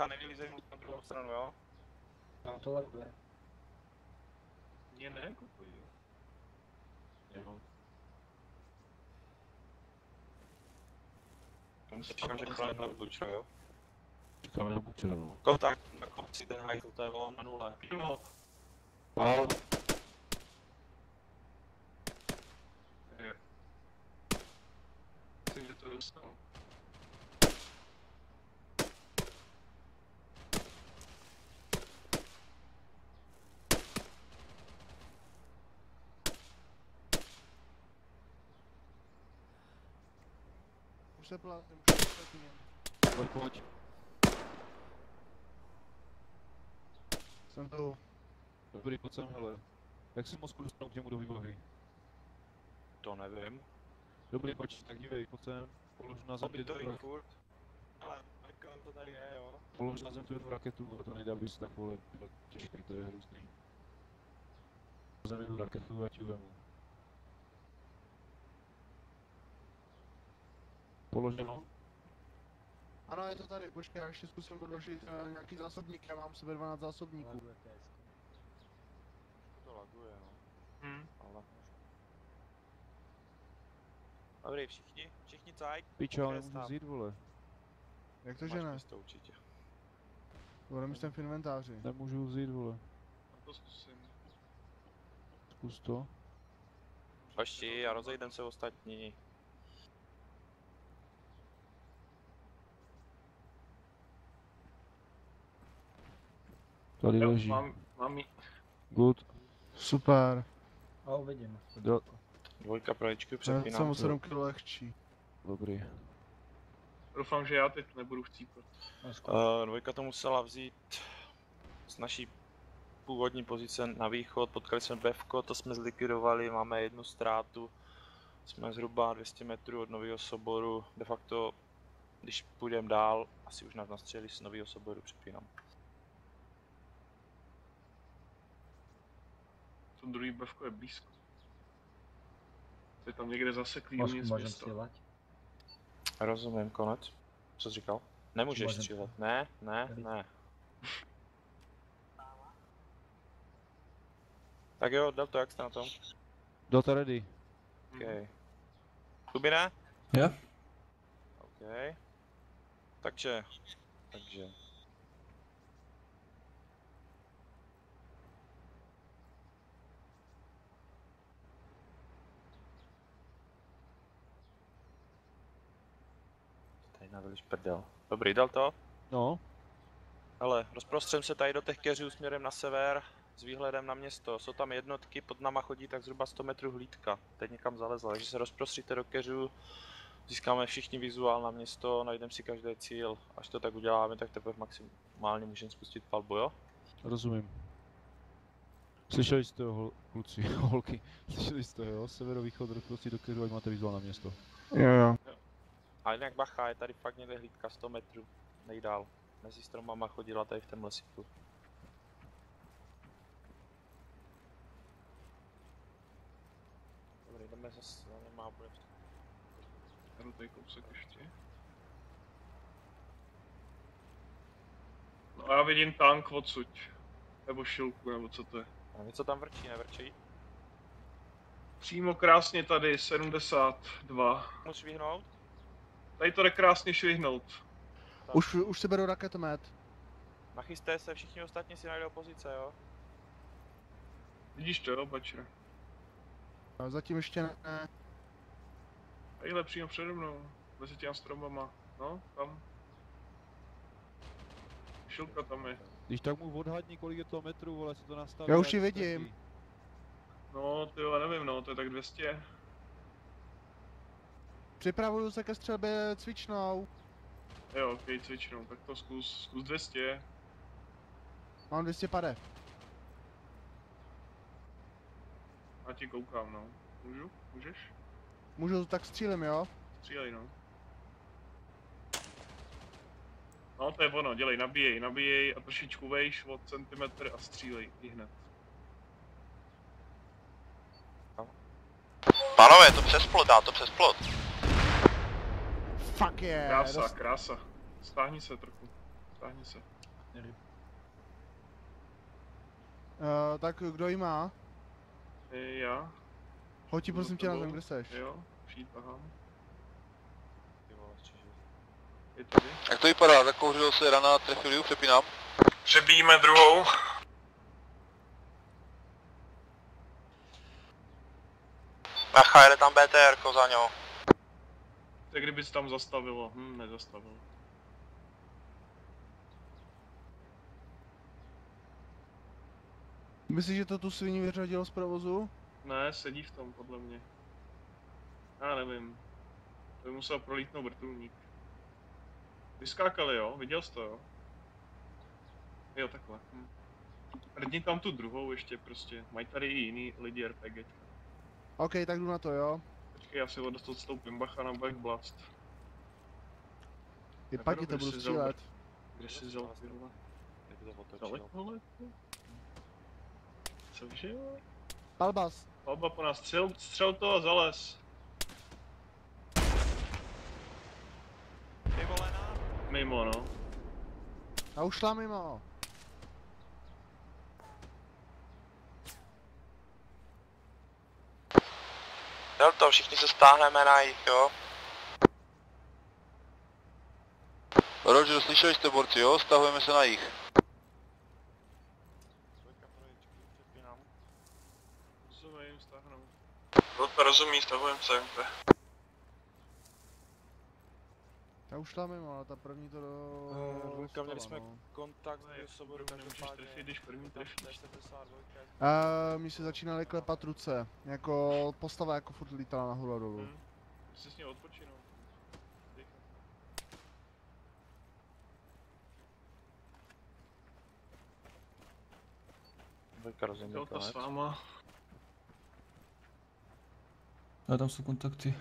Nevylízej mu na druhou stranu, jo? Tam to laguje. Mě ne, kupuj. Jo. Čekám, že kolem na Butcher, jo? Čekáme na Butcher, no. Kontakt na kopci, ten hajtl, to je volno na nule. Mimo. Pál. Myslím, že to dostal. Už se plátím, Pojď. Jsem tu. Dobrý, pojď sem, hele. Jak se mozku dostanu k němu do výbahy? To nevím. Dobrý, pojď, tak dívej, pojď sem. Polož na zem Aby to tu furt. Ale kam to tady je, jo? Polož na zem tu jednu raketu, a to nejde, aby se tak vole, těžký, to je hrozný. Na zem jednu raketu a ti vemu. Položeno. Ano, je to tady, počkej, já ještě zkusím odložit nějaký zásobník, já mám sebe 12 zásobníků. To laguje, no. Ale... Dobrý, všichni cajk. Pičo, ale nemůžu vzít, vole. Jak to, že ne? Máš to určitě. Bude mi v inventáři. Nemůžu vzít, vole. To zkusím. Zkus to. Hoši, a rozejdem se ostatní. Tady leží. Mám jí. Good. Super. A uvidíme. Dvojka pro Ečku, Já přepínám jsem o to. 7 kg lehčí. Dobrý. Doufám, že já teď nebudu chcípat. Dvojka to musela vzít z naší původní pozice na východ, potkali jsme Bevko, to jsme zlikvidovali, máme jednu ztrátu. Jsme zhruba 200 metrů od Nového Soboru, de facto, když půjdeme dál, asi už nás nastřelí z Nového Soboru, přepínám. To druhý Bevko je blízko. Je tam někde zaseklý Můžem uvnitř města. střílet? Rozumím, konec. Co jsi říkal? Nemůžeš Můžem střílet, ne. Tak jo, Delto, jak jste na tom? Delta ready. OK. Kubine? Jo? OK. Takže. Tady navíš prdel. Dobrý, Delto? No. Ale rozprostřem se tady do těch keřů směrem na sever s výhledem na město. Jsou tam jednotky, pod náma chodí tak zhruba 100 metrů hlídka. Teď někam zalezla, takže se rozprostříte do keřů. Získáme všichni vizuál na město, najdeme si každý cíl. Až to tak uděláme, tak teprve maximálně můžeme spustit palbu, jo? Rozumím. Slyšeli jste ho, kluci, holky. Slyšeli jste ho, severovýchod, rozprostí do keřů, ať máte vizuál na město. Jo. A jinak bacha, je tady fakt někde hlídka 100 metrů, nejdál. Mezi stromama chodila tady v tom lesíku. Dobrý, jdeme zase za něma a budeme... Já jdu tady kousek ještě. No a já vidím tank odsud. Nebo šilku, nebo co to je. A něco tam vrčí, nevrčí? Přímo krásně tady, 72. Můžeš vyhnout? Tady to jde krásně švihnout. Už se berou raketomet. Nachysté se, všichni ostatní si najdou pozice, jo? Vidíš to, jo, Bačer? Zatím ještě ne. Tadyhle přímo přede mnou, mezi těma stromama. No, tam. Šilka tam je. Když tak mu odhadni, kolik je to metrů, vole, si to nastaví. Já už ji vidím. No, ty jo, nevím, no, to je tak 200. Připravuju se ke střelbě cvičnou. Jo, ok, cvičnou, tak to zkus 200. Mám 200 pade. A ti koukám, no. Můžu? Můžeš? Můžu, tak střílím, jo? Střílej, no. No, to je ono, dělej, nabíjej a trošičku vejš od centimetr a střílej i hned. Pánové, je to přes plot, dá to přes plot. Fuck yeah! Krása, krása. Stáhni se trochu. Stáhni se. Tak kdo ji má? Já. Hoď ti prosím tě na zem, kde seš? Jo, přijít, aha. Je tady. Jak to vypadá? Zakouřilo se rana, trefil ju, přepínám. Přebíjíme druhou. Bacha, jede tam BTR za něho. Tak kdyby se tam zastavilo, nezastavilo. Myslíš, že to tu sviní vyřadilo z provozu? Ne, sedí v tom, podle mě. Já nevím. To by musel prolítnout vrtulník. Vyskákali, jo? Viděl jsi to, jo? Jo, takhle. Rdni tam tu druhou ještě prostě. Mají tady i jiný lidi RPG. OK, tak jdu na to, jo? Počkej, já si odstoupím, bacha na Black Blast. Vypadni to, budu střílet. Kde jsi vzal ty vole? Daleko letu? Cože? Palbas. Palba po nás, střel to a zales. Mimo, no. A už šla mimo. Delto, všichni se stáhneme na jich, jo? Roger, slyšeli jste borci, jo? Stahujeme se na jich. Rozumím, stáhnout. Rozumí, stahujeme se. Já už tam jim, ale ta první to do... Dvojka, měli jsme no. kontakt s soboru, každopádně. Když první trefíš. My si začínali klepat ruce, jako postava jako furt lítala nahoru a dolů. Jsi s ním odpočinout. Dvojka rozumím, Delta s váma. A tam jsou kontakty.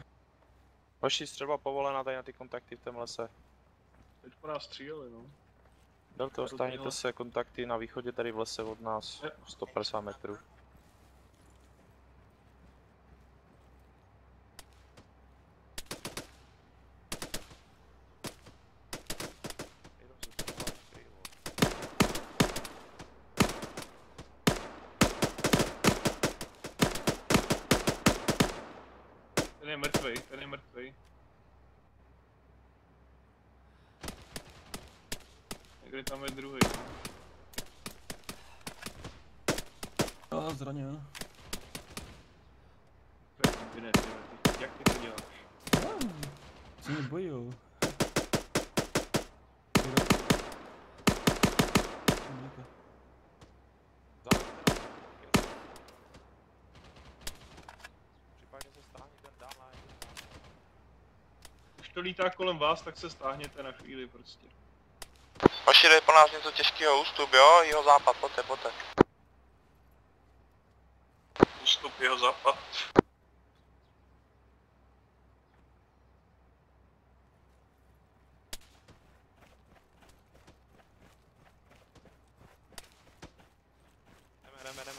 Vaši střelba povolená tady na ty kontakty v tom lese. Teď po nás stříleli, no. Delta, stáhněte se, kontakty na východě tady v lese od nás, 150 metrů. Ten je mrtvej, ten je mrtvej. Někde tam je druhý. A zraněn. Jak ty to děláš? Co mě bojujou? Případně se stáhni ten dál. Už to lítá kolem vás, tak se stáhněte na chvíli prostě. Vaši jde po nás něco těžkého, ústup, jo? Jeho západ, poté. Ústup, jeho západ.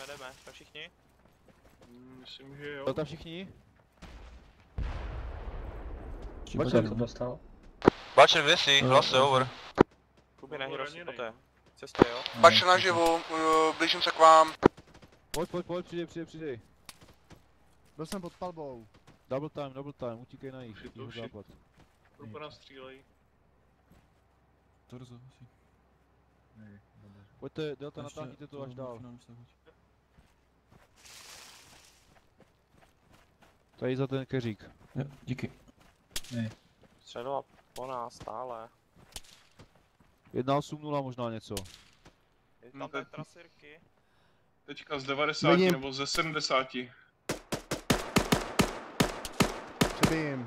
Jdeme, jsme všichni? Myslím, že jo. Delta všichni? Bačer to dostal. Bačer věsí, hlasy, over. Kuby nehyrosti poté. Cestě, jo? Bačer naživu, blížím se k vám. Pojď, přidej. Byl jsem pod palbou. Double time, utíkej na jich, západ. Po nás střílejí. Torzo, asi. Pojďte, Delta, natáhněte to až dál. Tady za ten keřík. Jo, díky. Středova po nás stále. 1.8.0 možná něco. Je tam ty trasírky. Teďka z 90 Vidím. nebo ze 70. Přebijím.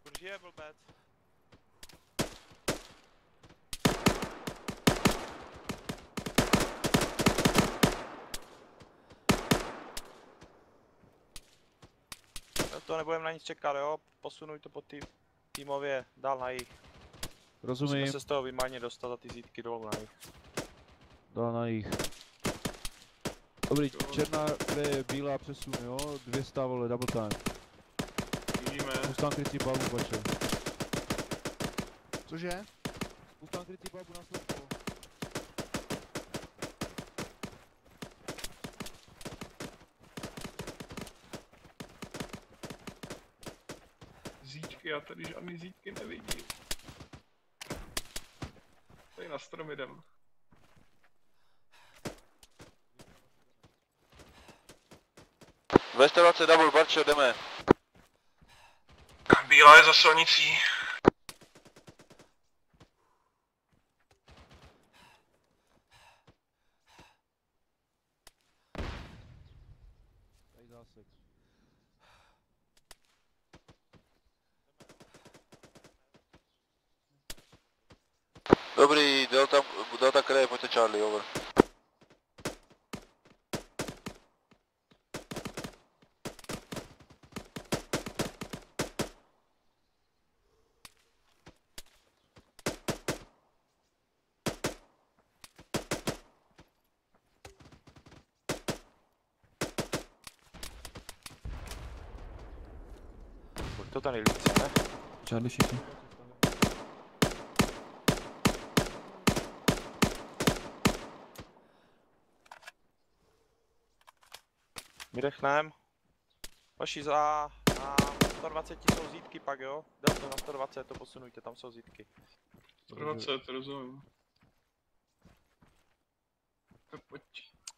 Kdo je blbec? To nebudeme na nic čekat, jo? Posunuj to po týmově dál na jich. Rozumím. Musíme se z toho vymáně dostat a ty zítky dolů na jich. Dál na jich. Dobrý, černá, kde je bílá přesun, jo? 200 vole, double time. Vidíme. Pustám krytí palbu, Bačer. Cože? Pustám krytí palbu na sledku. Zítky, já tady žádný zítky nevidím. Tady na strom jdem. Ve 120 double, Barčo, jdeme. Bílá je za silnicí. Tady zásek. Dobrý, Delta kraje, pojďte Charlie, over. Pojď to tady líce, ne? Charlie všichni. Vydechnem. Vaši na 120 jsou zítky pak, jo? Delta na 120, to posunujte, tam jsou zítky. 120, rozumím. Tak pojď.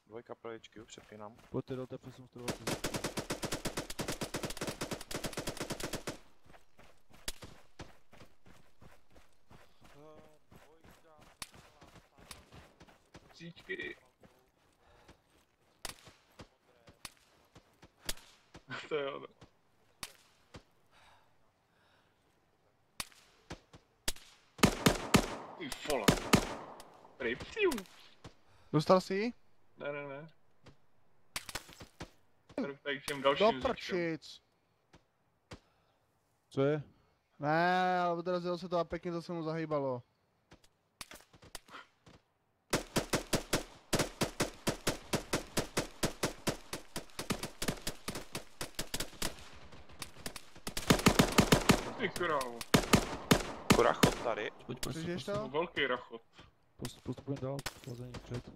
Dvojka pro HQ, přepínám. Pojďte do té přesun 120. Zítky. To jo, no. Ty vole. Reptil. Dostal jsi ji? Ne. Tak k těm dalším Do zítkám. prčic. Co je? Ne, ale odrazilo se to a pěkně to se mu zahýbalo. Ty krávo. Kurachot tady. Pojď, pojď, Přežiješ pojď. to? Velký rachot. Postupujeme dál, plazení před.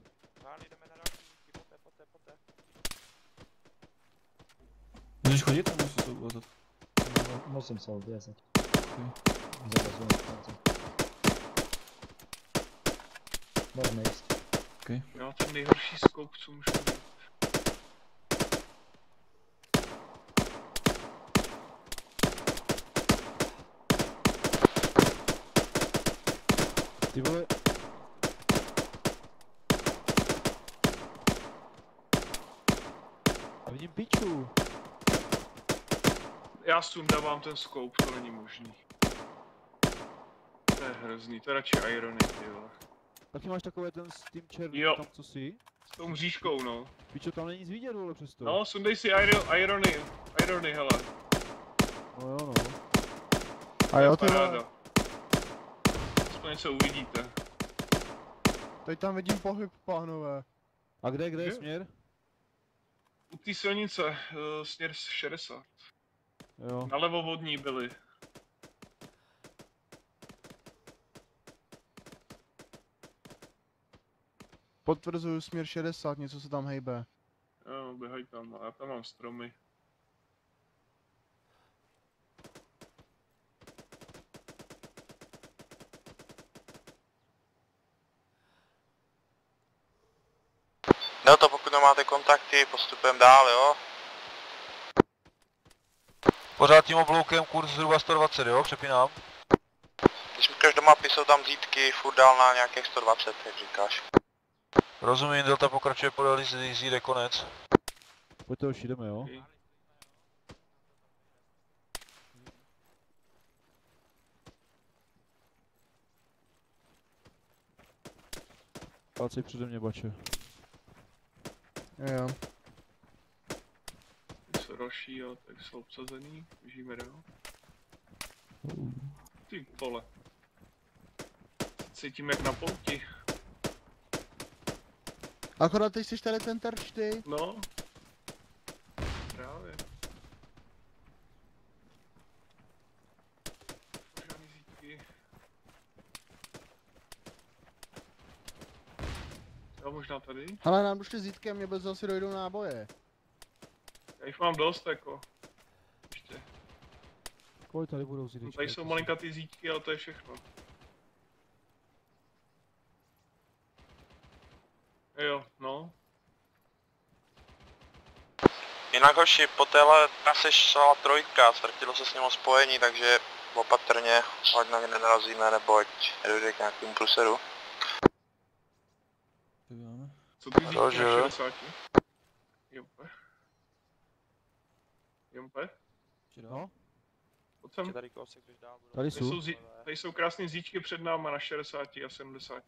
Dál jdeme na další, poté. Můžeš chodit, nebo musíš se uvázat? Musím se odvězat. Okay. Zavazujem práci. Možná jist. Okay. Já ten nejhorší scope, co můžu mít. Ty vole. A vidím piču. Já sundávám ten scope, to není možný. To je hrozný, to je radši irony, ty vole. Taky máš takové ten s tím černým Jo. tam, co jsi? S tou mřížkou, no. Pičo, tam není nic vidět, vole, přesto. No, sundej si irony, hele. No jo, no. A jo, ty Paráda. vole. Aspoň něco uvidíte. Teď tam vidím pohyb, pánové. A kde je Že? směr? U té silnice, směr 60. Jo. Nalevo vodní byli. Potvrzuju směr 60, něco se tam hejbe. Jo, běhají tam, a já tam mám stromy. No to pokud nemáte kontakty, postupujeme dál, jo? Pořád tím obloukem kurz zhruba 120, jo? Přepínám. Když ukážeš do mapy, jsou tam zítky, furt dál na nějakých 120, jak říkáš. Rozumím, Delta pokračuje podél zíde konec. Pojďte už jdeme, jo? Okay. Pácej přede mě, bače. Jo. Ty jsou roší, jo, tak jsou obsazený, běžíme dál. Ty vole. Cítím jak na pouti. Akorát teď jsi tady ten terč, ty. No. Právě. Žádný zítky. Jo, možná tady. Hele, nám došli zítky a mě bez asi dojdou náboje. Já jich mám dost, jako. Ještě. Pojď, tady budou No, zídečky. tady jsou malinkatý zítky, ale to je všechno. Jo, no. Jinak hoši, po téhle trase šla trojka, ztratilo se s ním spojení, takže opatrně, ať na ně nenarazíme, nebo ať nedojde k nějakému průseru. Co ty zítky na 60? Jompe. Jompe? No? Pojď sem. Tady kousek, když dál budou. Tady jsou. Tady jsou krásné zítky před náma na 60 a 70.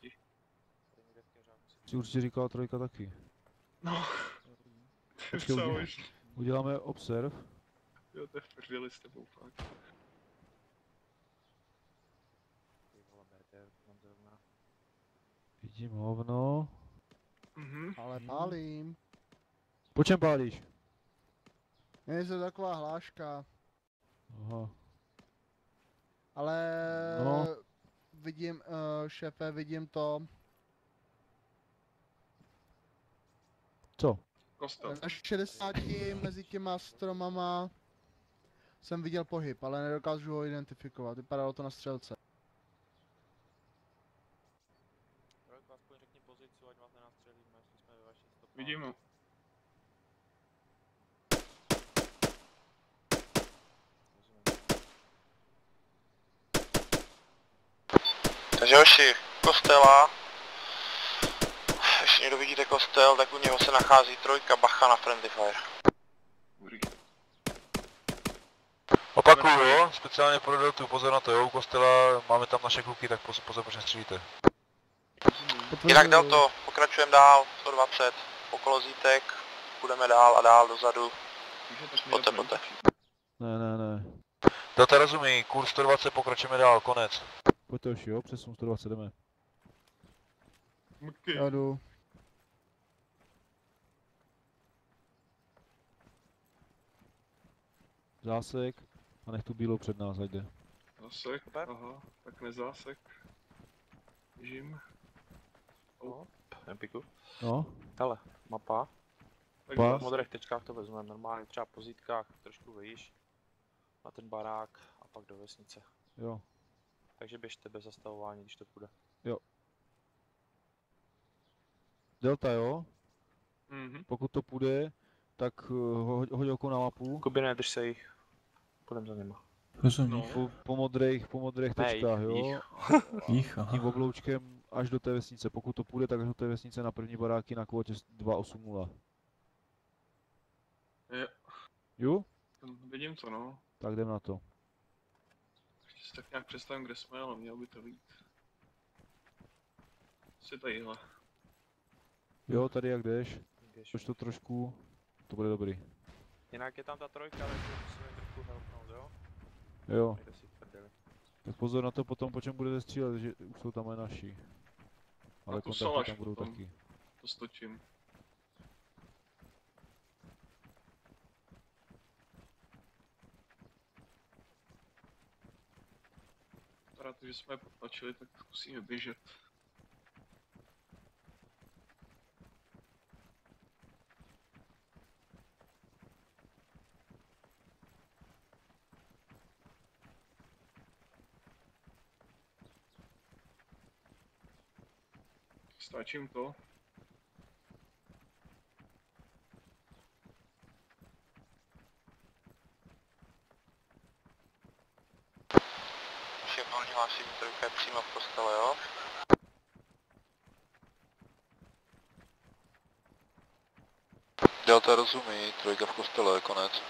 Si určitě říkala trojka taky. No. Počkej, uděláme observ. Jo, to je v prdeli s tebou, fakt. Vidím hovno. Ale pálím. Po čem pálíš? Je to taková hláška. Aha. Ale No. vidím, šéfe, vidím to. Co? Kostel. Na 60 mezi těma stromama jsem viděl pohyb, ale nedokážu ho identifikovat. Vypadalo to na střelce. Aspoň řekni pozici, ať vás nenastřelíme, jestli jsme Vidím ho. Takže hoši, kostela. Když někdo vidíte kostel, tak u něho se nachází trojka, bacha na friendly fire. Opakuju, jo, speciálně pro Deltu, pozor na to, jo, u kostela máme tam naše kluky, tak pozor, proč nestřílíte. Jinak Delto, pokračujeme dál, 120, okolo Zítek, půjdeme dál a dál dozadu. Poté. Ne. Delta rozumí, kurz 120, pokračujeme dál, konec. Pojďte už, jo, přesun 120, jdeme. Já jdu. Zásek a nech tu bílou před nás, ať jde. Zásek, aha, tak nezásek. Žím. Empiku. No. Hele, mapa. Pa. V modrých tečkách to vezmeme normálně, třeba po zítkách, trošku vyjíš. Na ten barák a pak do vesnice. Jo. Takže běžte bez zastavování, když to půjde. Jo. Delta, jo? Pokud to půjde, tak hoď oko na mapu. Kubine, drž se jich. Půjdem za nima. Po modrých tečkách, jo? Jich, aha. Tím obloučkem až do té vesnice. Pokud to půjde, tak až do té vesnice na první baráky na kvotě 280. Jo. Jo? Vidím to, no. Tak jdem na to. Ještě si tak nějak představím, kde jsme, ale měl by to být. Asi tadyhle. Jo, tady jak jdeš. Toč to trošku, to bude dobrý. Jinak je tam ta trojka, takže musíme trošku helpnout, jo? Jo. Nejde si tvrdili. Tak pozor na to potom, po čem budete střílet, že už jsou tam i naši. Ale kontakty tam budou taky. To stočím. Teda to, že jsme je potlačili, tak zkusíme běžet. Stačím to. Všechno hlášení, trojka je přímo v kostele, jo? Delta rozumí, trojka v kostele, konec.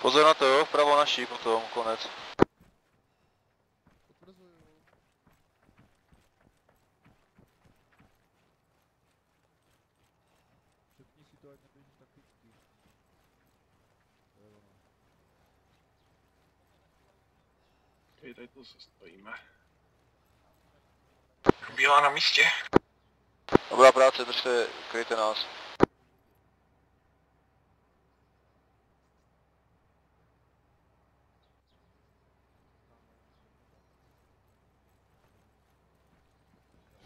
Pozor na to, jo, vpravo naší potom, konec. Přepni si to, ať neběží takticky. Tady to se stojíme. Bílá na místě. Dobrá práce, držte, kryjte nás.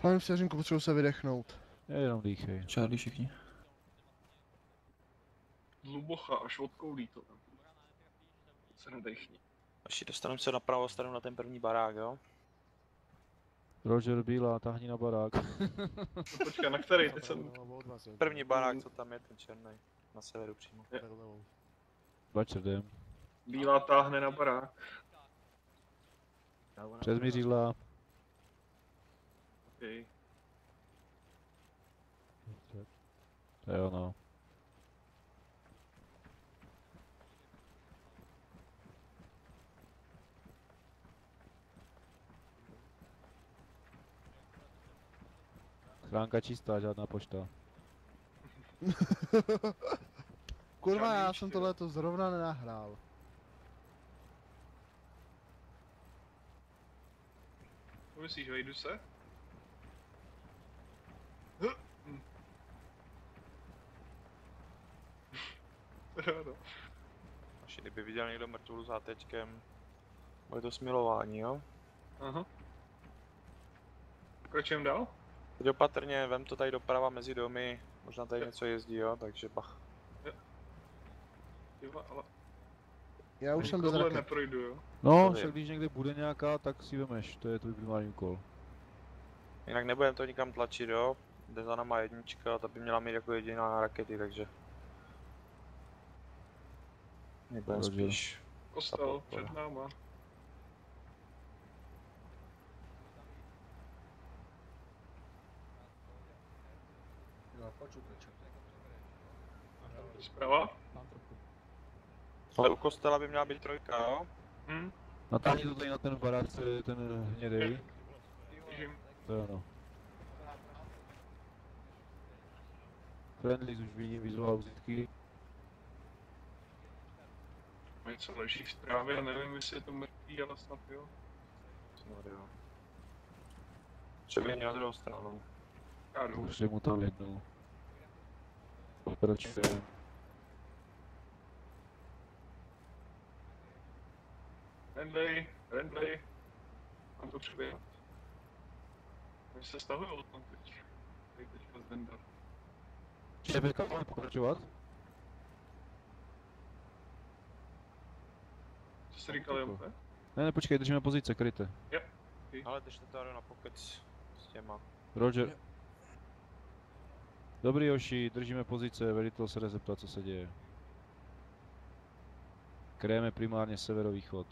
Fajn vteřinku, potřebuji se vydechnout. Jenom dýchej. Charlie všichni. Zlubocha, až odkoulí to. Se nedechni. Až dostaneme se napravo, staneme na ten první barák, jo? Roger, bílá, tahni na barák. No počkej, na který? Teď jsem... První barák, co tam je, ten černý. Na severu přímo. Bačer, jdem. Bílá táhne na barák. Přes mířidla. Okay. To je ono. Schránka čistá, žádná pošta. Kurva, já jsem tohleto zrovna nenahrál. Co myslíš, vejdu se? Až kdyby viděl někdo mrtvolu s HTčkem, bude to smilování, jo? Aha. Pokračujeme dál? Teď opatrně, vem to tady doprava mezi domy, možná tady něco jezdí, jo, takže bach. Jo, ale Já už jsem bez tohle raket. neprojdu, jo. No, však když někde bude nějaká, tak si vemeš, to je tvůj primární úkol. Jinak nebudeme to nikam tlačit, jo. Jde za náma jednička, ta by měla mít jako jediná rakety, takže... Nebudeme spíš... Kostel před náma. Zprava? Ale u kostela by měla být trojka, jo? Natáhni to tady na ten barák, co je ten hnědej. To je ono. Friendlies už vidím, vizuál vzítky. Něco leží v trávě, nevím, jestli je to mrtvý, ale snad jo. Snad jo. Třeba na druhou stranu. Já jdu. Už mu tam jednou. Pokračujeme. Friendly. Mám to přiběhat. Oni se stahujou tam teď. Tady teďka zvendat. Šepětka, máme pokračovat? Co jsi říkal, Jompe? Ne, počkej, držíme pozice, kryte. Jo. Ale držte to na pokec s těma. Roger. Dobrý Joši, držíme pozice, velitel se jde zeptat, co se děje. Kryjeme primárně severovýchod.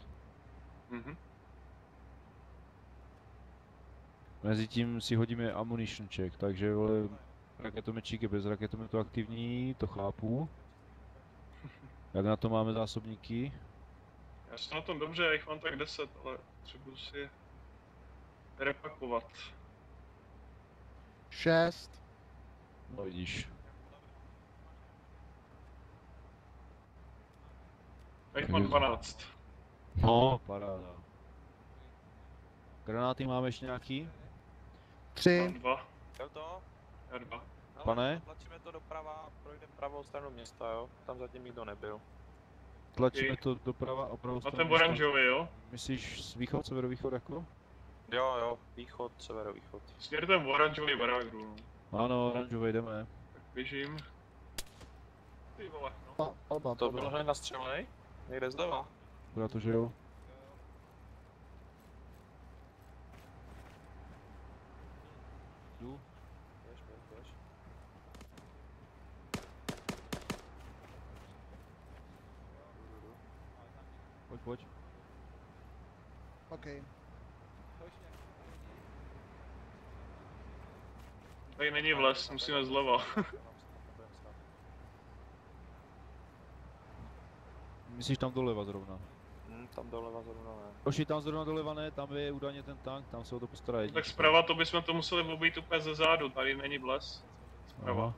Mezitím si hodíme ammunition check, takže vole, raketomečík je bez raketometu aktivní, to chápu. Jak na to máme zásobníky? Já jsem na tom dobře, já jich mám tak 10, ale potřebuji si je repakovat. 6. No vidíš. Já jich mám 12. No, paráda. Granáty máme ještě nějaký? 3. Mám 2. Jo to? Já 2. Pane? Tlačíme to doprava, projdeme pravou stranu města, jo? Tam zatím nikdo nebyl. Tlačíme to doprava a pravou Na stranu ten města. oranžový, jo? Myslíš východ, severovýchod jako? Jo, východ, severovýchod. Směr ten oranžový barák jdu. Ano, oranžový, jdeme. Tak běžím. Ty vole, no. To bylo hned nastřelený? Někde zleva? Bude to, že jo? Jdu. Běž. Pojď. OK. Tady není vles, musíme zleva. Myslíš tam doleva zrovna? Tam doleva zrovna ne. Oši, tam zrovna doleva ne, tam je údajně ten tank, tam se o to postará jednička. Tak zprava to bychom to museli obejít úplně ze zádu, tady není vles. Zprava. Aha.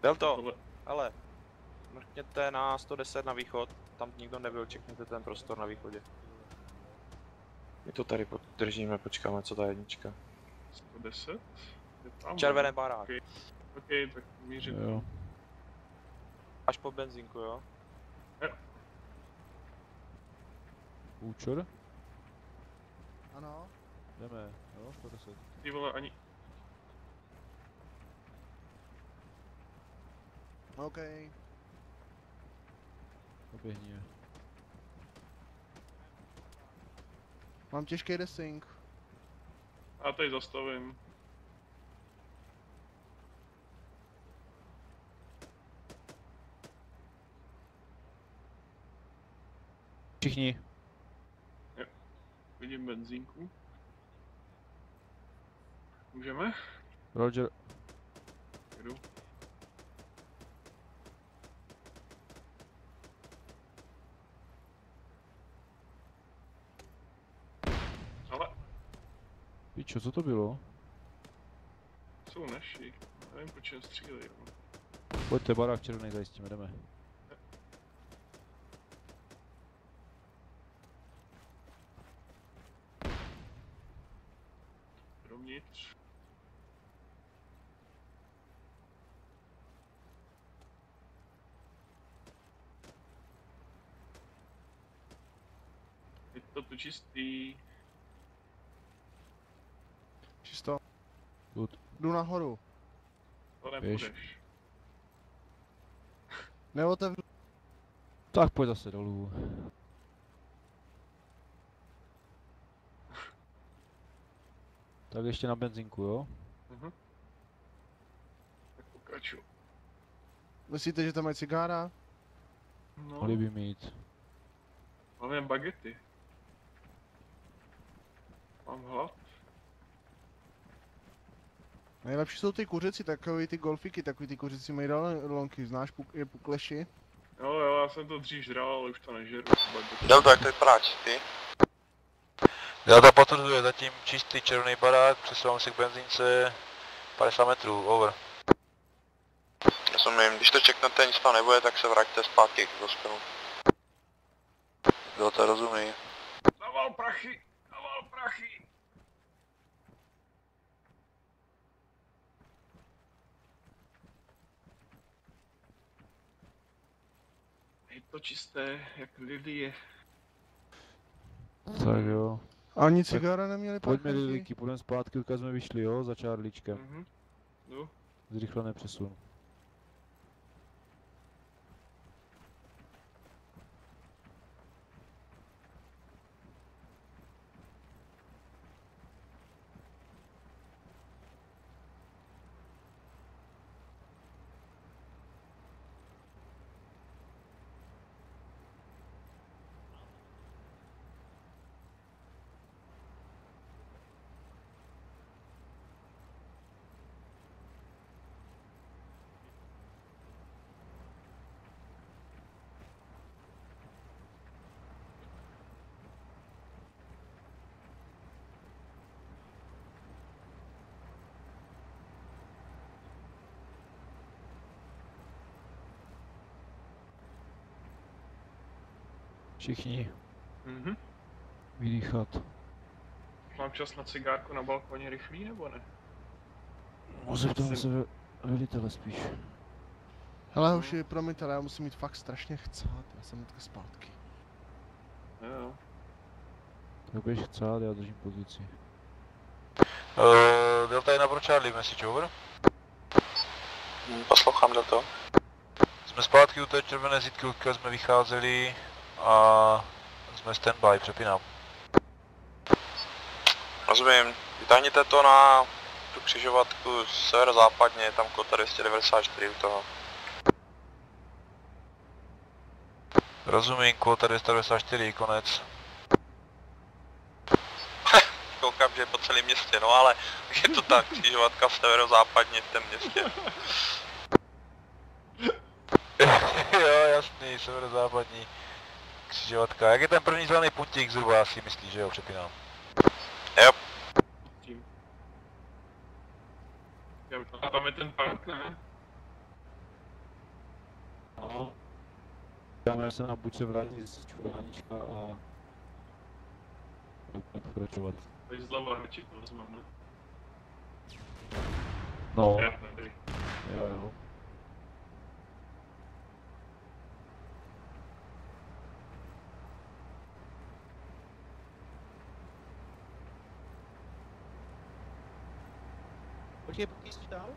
Byl to, ale mrkněte na 110 na východ, tam nikdo nebyl, čekněte ten prostor na východě. My to tady držíme, počkáme, co ta jednička. 110? Je tam, Červený barák. OK, tak mířím. Jo. Až po benzínku, jo? Jo. Účor? Ano. Jdeme, jo, 110. Ty vole, ani... OK. Oběhni je. Mám těžký desync. Já tady zastavím. Všichni. Jo. Vidím benzínku. Můžeme? Roger. Jdu. Ale Pičo, co to bylo? jsou naši. Nevím, po čem střílejí. Pojďte, barák červený zajistíme, jdeme. Dovnitř. Je to tu čistý. Čisto. Jdu nahoru. To Běž. nepůjdeš. Neotevřu. Tak pojď zase dolů. Tak ještě na benzínku, jo? Tak pokračuju. Myslíte, že tam mají cigára? No, Mohli by mít. mám jen bagety. Mám hlad. Nejlepší jsou ty kuřeci, takový ty golfiky, takový ty kuřeci mají lonky, znáš je pukleši? Jo, já jsem to dřív žral, ale už to nežeru. Delta, jak to vypadá čistý? Delta potvrzuje zatím čistý červený barák, přesouváme se k benzínce 50 metrů, over. Rozumím, když to čeknete, nic tam nebude, tak se vraťte zpátky k hostelu. Delta rozumí. Naval prachy! Naval prachy! Je to čisté, jak Lilie. Tak jo. Ani cigára neměli Pojďme parchanti? Liliky, půjdeme zpátky, odkud jsme vyšli, jo? Za Charlíčkem. Jdu. Zrychlený přesun. Všichni. Vydýchat. Mám čas na cigárku na balkoně rychlý, nebo ne? Zeptáme se velitele spíš. Hele hoši, promiňte, ale já musím mít fakt strašně chcát, já jsem hnedka zpátky. Jo. Tak běž chcát, já držím pozici. Delta je na pro Charlie, message over. Poslouchám za to. Jsme zpátky u té červené zítky, odkud jsme vycházeli a jsme standby, přepínám. Rozumím, vytáhněte to na tu křižovatku severozápadně, tam kota 294 u toho. Rozumím, kvota 294, konec. Koukám, že je po celém městě, no ale je to tak, křižovatka severozápadně v tom městě. Jo, jasný, severozápadní křižovatka. Jak je ten první zelený puntík zhruba, si myslíš, že jo, přepínám? Jo. A tam je ten park, ne? Ano. Dáme se na buď se vrátit z čuráníčka a pokračovat. Tady zleva radši to vezmeme, ne? No. Dobrý. Jo. Počkej, jsi dál?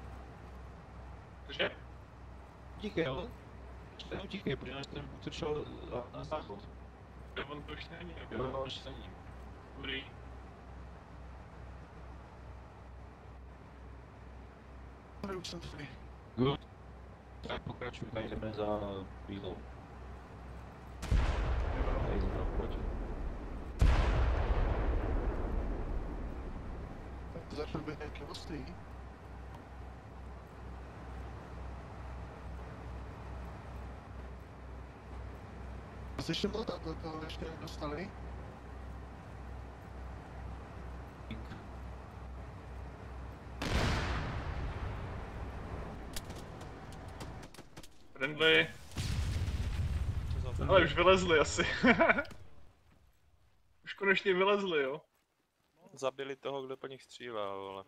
Cože? Utíkej, ale? Ještě neutíkej, protože náš ten buď šel na záchod. On to už není, Jo, ještě není. Dobrý. Už jsem free. Good. Tak pokračuj, tady jdeme za bílou. Tady zrovna pojď. Tak to začal být nějaký ostrý. Jsi byl tak, to ještě nedostali? Friendly. Ale už vylezli asi. Už konečně vylezli, jo? Zabili toho, kdo po nich střílel, vole.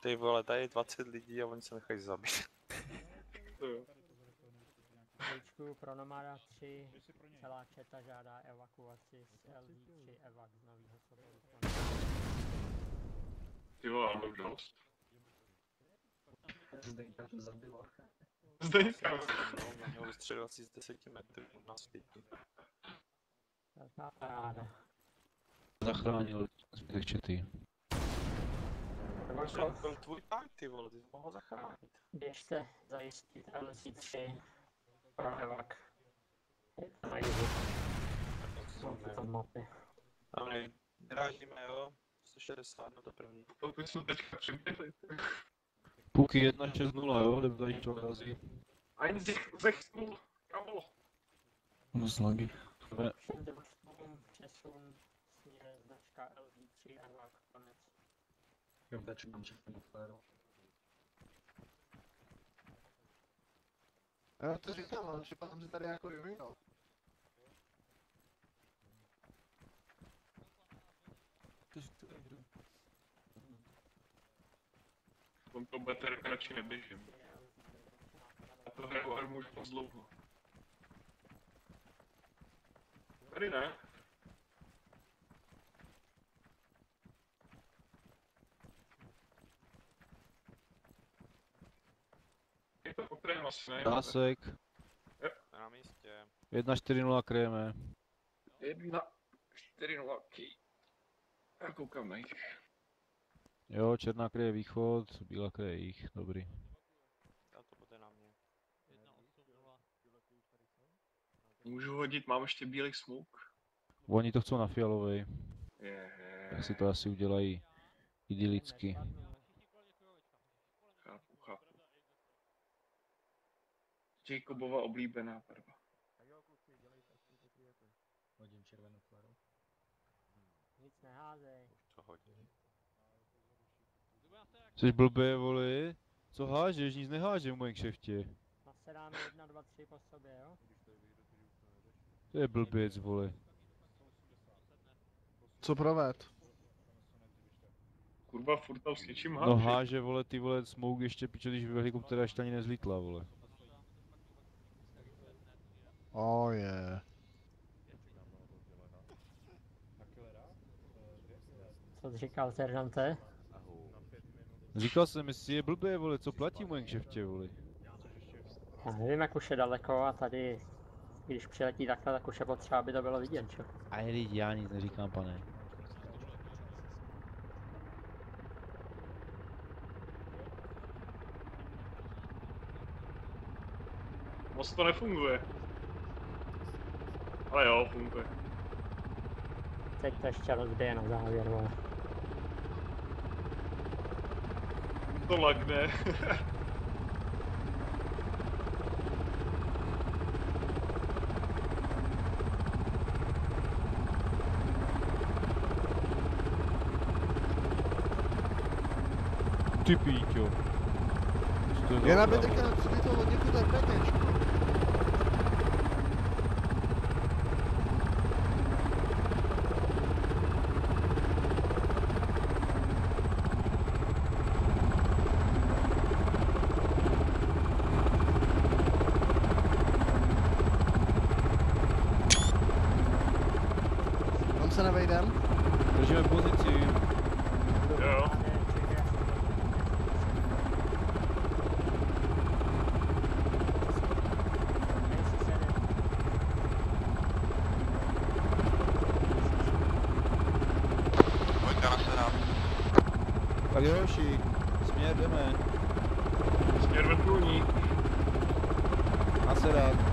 Ty vole, tady je 20 lidí a oni se nechají zabít. Pro Nomada 3, celá četa žádá evakuaci z LD3 evak z Nového Soboru. Ty vole, mám dost. Zdenka to zabilo. Zdenka. No, měl vystřelovat si z 10 metrů na světě. Jasná paráda. Zachránil zbytek čety. To byl tvůj tank, ty vole, ty jsi mohl zachránit. Běžte zajistit LC3 pro evak. Je to na jihu. Jsou tam mapy. Dobrý, vyrážíme, jo? 160 na to první. To jsme teďka přiběhli. Půlky 1.6.0, jo? Jdeme tady čo razí. Ani zechcnul, kamo. Moc lagy. Přesun směrem značka LV3 evak, konec. Já začínám všechno fléru. Já to říkám, ale připadám si tady jako Jumino. V tomto BTR radši neběžím. A to hraju armu už moc dlouho. Tady ne. Je to pokrém asi, ne? Dásek. Jo. Na místě. 1.4.0 kréme. 1.4.0 key. Já koukám na jich. Jo, černá kreje východ, bílá kreje jich, dobrý. Já to bude na mě. 1.8.0. Můžu hodit, mám ještě bílý smoke. Oni to chcou na fialovej. Tak si to asi udělají idylicky. Chápu. Jacobova oblíbená barva. Hodím červenou fléru. Nic neházej. To hodí. Jsi blbě, voli? Co hážeš? Nic nehážem v mojím kšeftě. Nasedáme 1, 2, 3 po sobě, jo? To je blběc, vole. Co proved? Kurva, furt tam s něčím háže. No háže, vole, ty vole, smoke ještě piče, když helikoptéra ještě ani nezlítla, vole. Oh yeah. Co jsi říkal, seržante? Říkal jsem, jestli je blbě, vole, co platí v mojím kšeftě, vole. Já nevím, jak už je daleko a tady, když přiletí takhle, tak už je potřeba, aby to bylo vidět, čo? A je lidi, já nic neříkám, pane. Moc to nefunguje. Ale jo, funguje. Teď to ještě rozbije na závěr, vole. To lagne. Ty píťo. Je na BTK, co by to od někud RPGčko. Tam se nevejdem. Držíme pozici. Jo. Dvojka nasedám. Tak jo, hoši, směr jdeme. Směr vrtulník. Nasedat.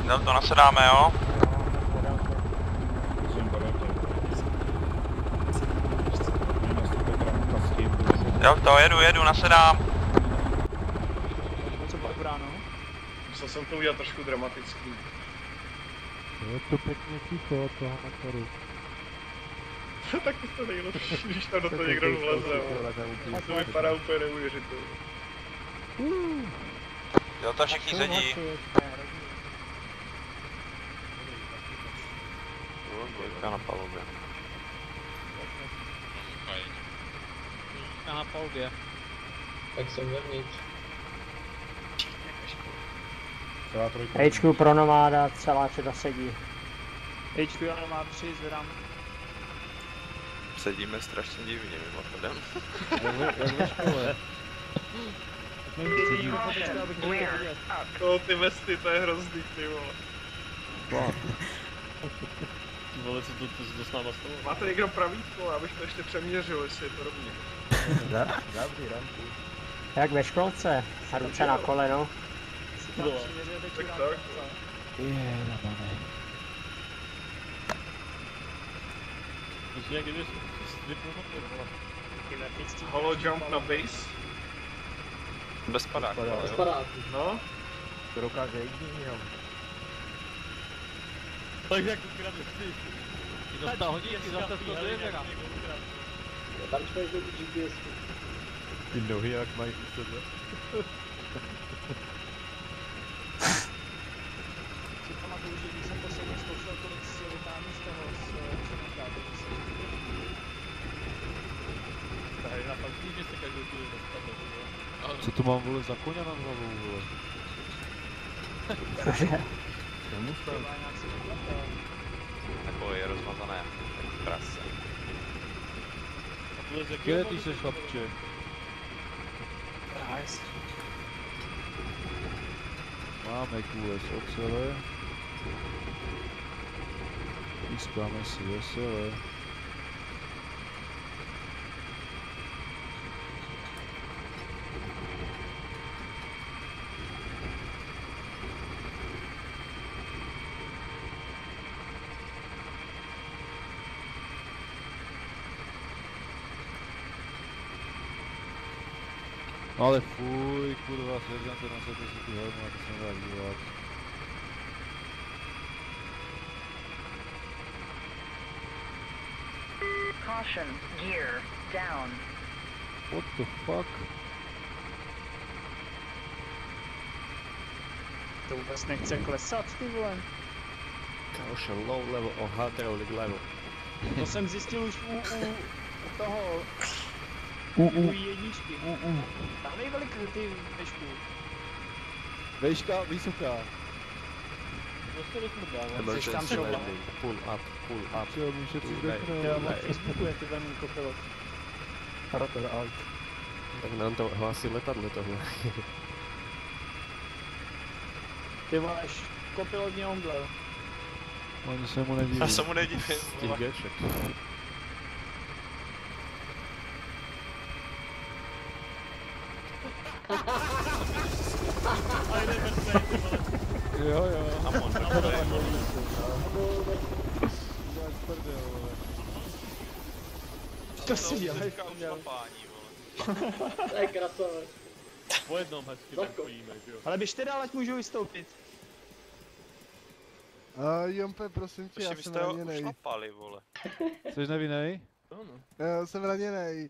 No to nasedáme, jo? Jo, to jedu, nasedám. Co pak bráno? Musel jsem to udělat trošku dramatický. Je to pěkně ticho od toho motoru. Tak to nejlepší, když tam do toho někdo vleze. To vypadá úplně neuvěřitelně. Jo, tam všichni sedí. Dvojka na palubě. Na palubě. Tak jsem vevnitř. Celá trojka. HQ pro nomáda, celá četa sedí. HQ já má 3, zvedám. Sedíme strašně divně mimochodem. Jak ve škole. No ty vesty, to je hrozný, ty vole. Ty vole, co to s náma stalo? Máte někdo pravítko, abych to ještě přeměřil, jestli je to rovně. Zavři rampu. Jak ve školce, a ruce na koleno. Tak. Jsi někdy vypnul vole. Holo jump na base. Bez padáku. Bez padáku. No. To dokáže jediný jenom. Tak jak ukradli ty. Ty dostal hodinky, zase to dojezera. Tam člověk do GPS. Ty nohy jak mají u sebe. Si pamatuju, že když jsem posledně zkoušel, kolik si vytáhnu z toho, z Tady na fakt že se každou chvíli dostane. Co to mám, vole, za koně nad hlavou, vole? Takové je rozmazané, jak prase. Kde ty seš, chlapče? Máme kůle z ocele. Pískáme si veselé. Ale fuj, kurva, seržante, nasaďte si tu helmu, a to se nedá dívat. Caution, gear, down. What the fuck? To vůbec nechce klesat, ty vole. Caution, low level or hydraulic level. To jsem zjistil už u toho... U jedničky. Tam je velik ty vešku. Vejška vysoká. Prostě rozmrdá, Jsi tam šel. Pull up. Čeho mi všetci Já mám Facebooku, jak ty tam kopilot. Rotor alt. Tak nám to hlásí letadlo tohle. Ty máš kopilot mě omdlel. Ani se mu nedivím. Já se mu nedivím, vole. Stingeček. Jo, jo. Amon, To si dělej. To je krasové. Po jednom hezky tak pojíme, že jo. Ale běžte dál, ať můžu vystoupit. Jompe, prosím tě, já Vy jsem jste ho raněnej. ušlapali, vole. Jsi nevinnej? Já jsem raněnej.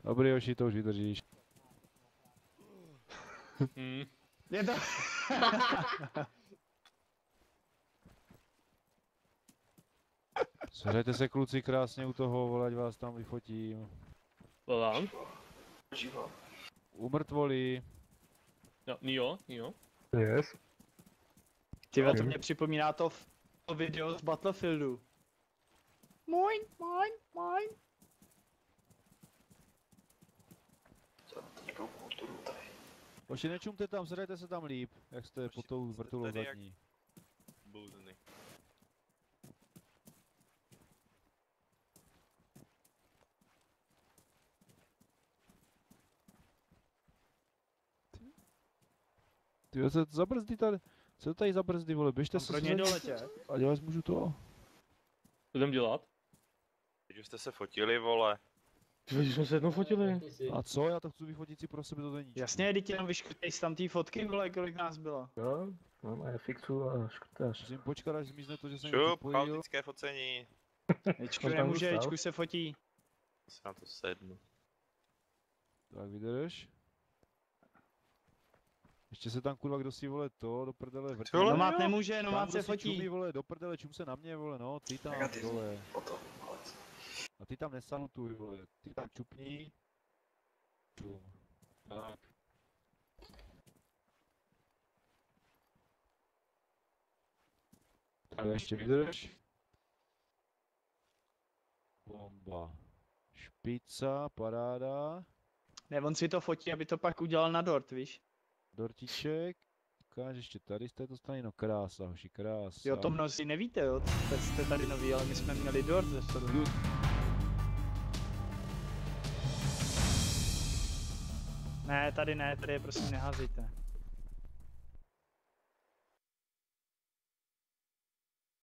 Dobrý, Joši, to už vydržíš. Je to... Seřejte se, kluci, krásně u toho, vole, ať vás tam vyfotím. Volám. U mrtvolí. No, Nio. Yes. Tyhle, to mě připomíná to video z Battlefieldu. Moin. Oši, nečumte tam, zrajte se tam líp, jak jste pod tou vrtulou zadní. Bludny. Ty se zabrzdí tady, co to tady za brzdy, vole, běžte se Pro ně doletě. A já můžu to. Co jdem dělat? Teď už jste se fotili, vole. Ty jsme se jednou fotili. A co, já to chci vyfotit si pro sebe do deníčku. Jasně, teď jenom vyškrtej z tam té fotky, vole, kolik nás bylo. Jo, no, já fixu a škrtáš. Musím počkat, až zmizne to, že jsem Šup, připojil. chaotické focení. Ečku nemůže, Ečku se fotí. Se na to sednu. Tak vydrž. Ještě se tam kurva kdo si vole to, do prdele vrtí. Nomad nemůže, Nomad se Čumí, fotí. vole, do prdele, čum se na mě, vole, no, ty tam dole. A ty tam nesalutuj, vole, ty tam čupni. Tak. Tak ještě vydrž. Bomba. Špica, paráda. Ne, on si to fotí, aby to pak udělal na dort, víš? Dortíček. Ukáž ještě tady z této strany, no krása, hoši, krása. Jo, to mnozí nevíte, jo, jste tady noví, ale my jsme měli dort ze spodu. Ne, tady je prosím neházejte.